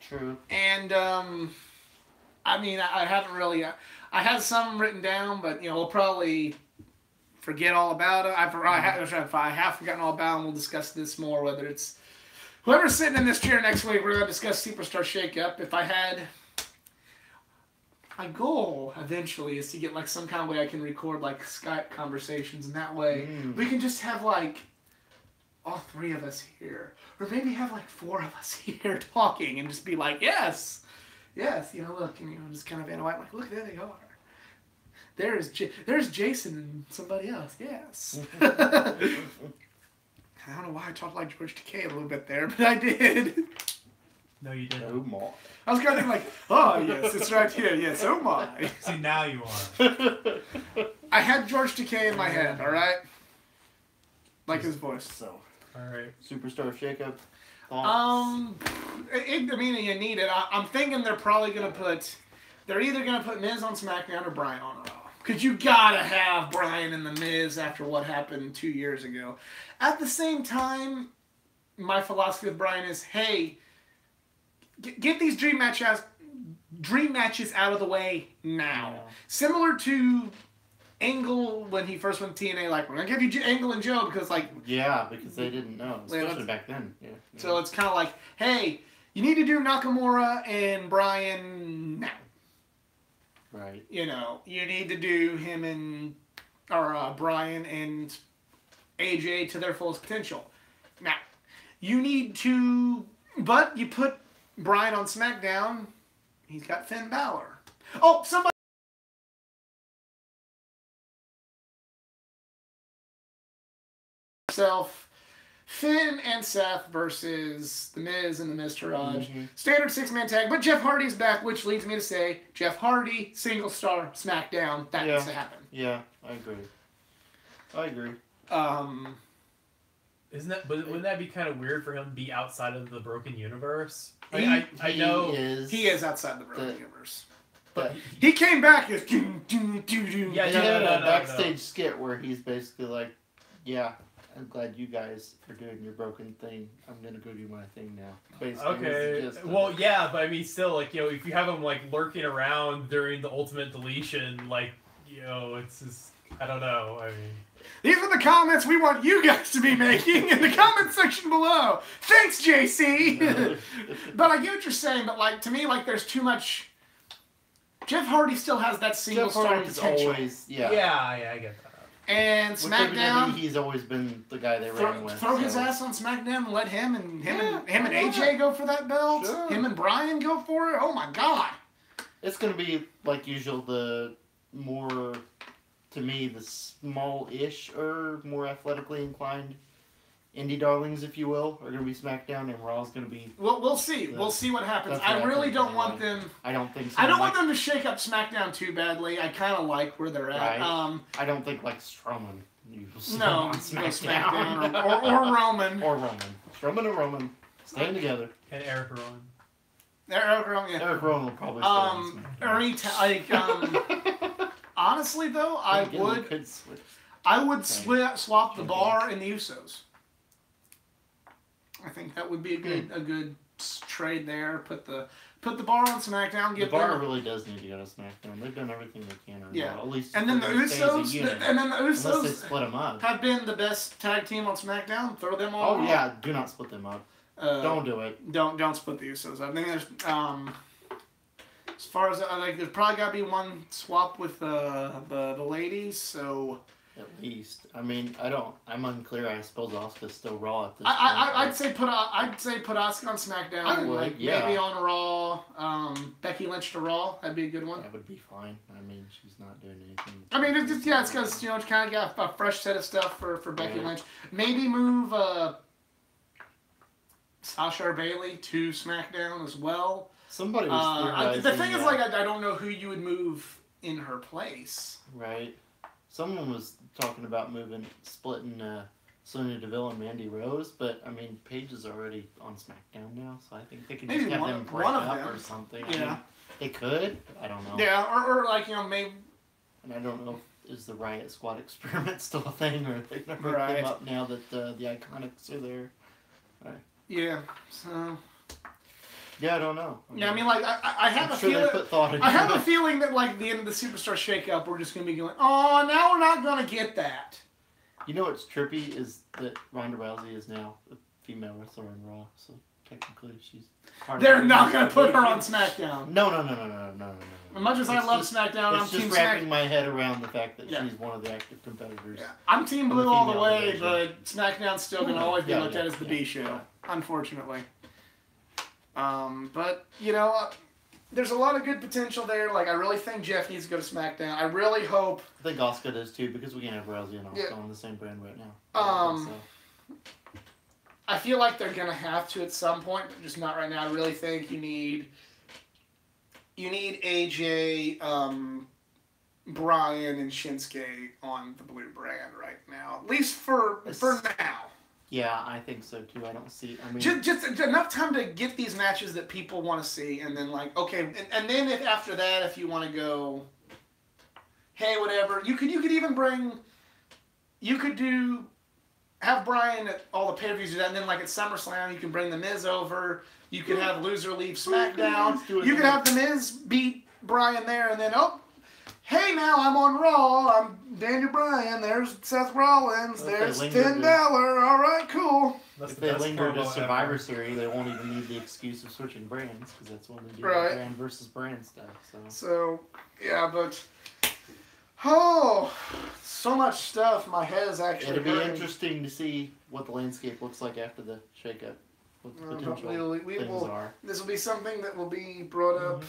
True. And, I mean, I haven't really... I had some written down, but, we'll probably forget all about it. If I have forgotten all about it, we'll discuss this more, whether it's... Whoever's sitting in this chair next week, we're going to discuss Superstar Shakeup. If I had... My goal, eventually, is to get, like, some kind of way I can record, like, Skype conversations, and that way we can just have, like, all three of us here. Or maybe have, like, four of us here talking and just be like, yes... Yes, look, and just kind of Vanna White, like, look, there they are. There's Jason and somebody else. Yes. I don't know why I talked like George Takei a little bit there, but I did. No, you didn't. Oh my. I was kind of like, oh yes, it's right here. Yes, oh my. See, now you are. I had George Takei in my head. All right. Like his voice. So. All right. Superstar shakeup. I mean, you need it. I'm thinking they're probably gonna put. They're either gonna put Miz on SmackDown or Bryan on Raw. Because you gotta have Bryan and the Miz after what happened 2 years ago. At the same time, my philosophy with Bryan is, hey, get these dream matches out of the way now. Yeah. Similar to Angle when he first went to TNA, like, we're gonna give you Angle and Joe because, like... Yeah, because they didn't know, especially back then. Yeah. So it's kind of like, hey, you need to do Nakamura and Bryan now. Right. You need to do him and Bryan and AJ to their fullest potential. Now, you need to, but you put Bryan on SmackDown, he's got Finn Balor. Oh, somebody. Finn and Seth versus The Miz and The Miz Taraj. Mm-hmm. Standard 6-man tag, but Jeff Hardy's back, which leads me to say, Jeff Hardy, single star, SmackDown. That needs to happen. Yeah, I agree. Isn't that? But wouldn't that be kind of weird for him to be outside of the broken universe? He is outside the broken universe. But he came back as Yeah, a backstage skit where he's basically like, yeah, I'm glad you guys are doing your broken thing. I'm gonna go do my thing now. Basically, okay. Well, yeah, but I mean, still, like, if you have him like lurking around during the Ultimate Deletion, like, it's just, I don't know. I mean, these are the comments we want you guys to be making in the comment section below. Thanks, JC. But I get what you're saying. But like, to me, like, there's too much. Jeff Hardy still has that single star potential. Always, yeah, I get that. And SmackDown, he's always been the guy they ran with. Throw his ass on SmackDown and let him and AJ go for that belt. Sure. Him and Bryan go for it. Oh my God! It's gonna be like usual. The more, to me, the small-ish or more athletically inclined indie darlings, if you will, are gonna be SmackDown, and Raw's gonna be. Well, we'll see. We'll see what happens. I really don't want them. I don't think so. I don't want them to shake up SmackDown too badly. I kind of like where they're at. Right. I don't think like Strowman. No, SmackDown or Roman. Or Roman. Strowman and Roman staying together. And Eric Rowan. Eric Rowan, yeah. Eric Rowan will probably stay on SmackDown. Honestly though, I would swap the Bar and the Usos. I think that would be a good trade there. Put the Bar on SmackDown. The Bar really does need to go to SmackDown. They've done everything they can. At least. And then the Usos. Unless they split them up. Have been the best tag team on SmackDown. Throw them all. Oh yeah, do not split them up. Don't do it. Don't split the Usos. I think there's as far as there's probably got to be one swap with the ladies. So. At least, I mean, I'm unclear. I suppose Asuka's still Raw at this point. I'd say put Asuka on SmackDown. I would, maybe on Raw. Becky Lynch to Raw. That'd be a good one. That would be fine. I mean, she's not doing anything. I mean, it's because it's kind of got a fresh set of stuff for Becky Lynch. Maybe move Sasha or Bayley to SmackDown as well. Somebody was theorizing. The thing is, like, I don't know who you would move in her place. Right. Someone was talking about splitting Sonya Deville and Mandy Rose, but I mean, Paige is already on SmackDown now, so I think they can just have them break up or something. Yeah, I mean, they could. I don't know. Yeah, or like maybe. And I don't know, is the Riot Squad experiment still a thing, or are they gonna break them up now that the Iconics are there? Right. Yeah. So. Yeah, I don't know. I mean, like, I have a feeling. I have a feeling that, like, the end of the Superstar Shakeup, we're just gonna be going, oh, now we're not gonna get that. You know what's trippy is that Ronda Rousey is now a female wrestler on Raw, so technically she's. They're not gonna put her on SmackDown. No. As much as I love SmackDown, I'm Team SmackDown. It's just wrapping my head around the fact that she's one of the active competitors. Yeah. I'm Team Blue all the way, but SmackDown's still gonna always be looked at as the B show, unfortunately. But there's a lot of good potential there. Like, I really think Jeff needs to go to SmackDown. I really hope. I think Asuka does too, because we can't have Rousey and Asuka on the same brand right now. I feel like they're gonna have to at some point, but just not right now. I really think you need AJ, Brian, and Shinsuke on the blue brand right now, at least for now. Yeah, I think so too. I don't see. I mean, just enough time to get these matches that people want to see, and then like okay, and then if after that, if you want to go, hey, whatever, you could even bring, you could have Brian at all the pay-per-views do that, and then like at SummerSlam, you can bring the Miz over. You could have Loser leave SmackDown. You could have the Miz beat Brian there, and then hey, now I'm on Raw. I'm Daniel Bryan. There's Seth Rollins. There's Finn Balor. All right, cool. If they linger to Survivor Series, they won't even need the excuse of switching brands, because that's when they do brand versus brand stuff. So yeah, but so much stuff. My head is actually. It'll be interesting to see what the landscape looks like after the shakeup. What the potential things are. This will be something that will be brought up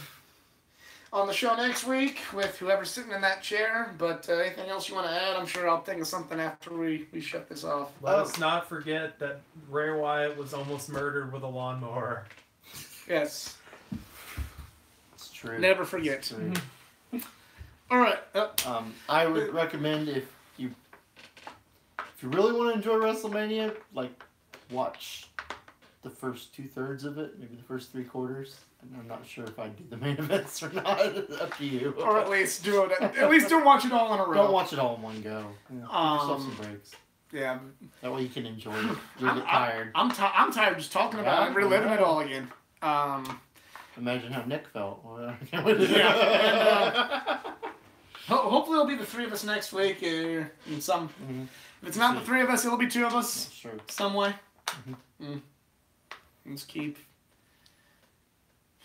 on the show next week with whoever's sitting in that chair. But anything else you want to add? I'm sure I'll think of something after we shut this off. Let us not forget that Ray Wyatt was almost murdered with a lawnmower. Yes. It's true. Never forget. It's true. All right. I would recommend if you really want to enjoy WrestleMania, like watch the first 2/3 of it, maybe the first 3/4. I'm not sure if I'd do the main events or not. Up to you. Or at least do it. At least don't watch it all in a row. Don't watch it all in one go. Yeah, give yourself some breaks. Yeah. That way you can enjoy it. You'll get tired. I'm tired just talking about it, reliving it all again. Imagine how Nick felt. Hopefully it'll be the three of us next week. If it's not the three of us, it'll be two of us. Sure. Some way. Let's keep.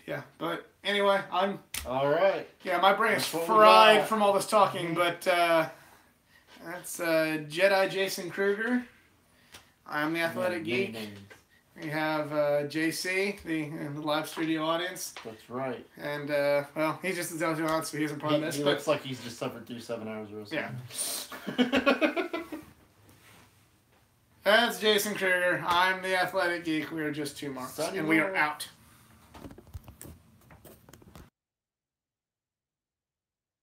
Yeah, but anyway, I'm. All right. Yeah, my brain is fried from all this talking, but that's Jedi Jason Kruger. I'm the Athletic Geek. We have JC, the live studio audience. That's right. And, well, he's just a television audience, so he isn't part of this. He looks like he's just suffered through 7 hours of wrestling. Yeah. That's Jason Kruger. I'm the Athletic Geek. We are just two marks. And we are out.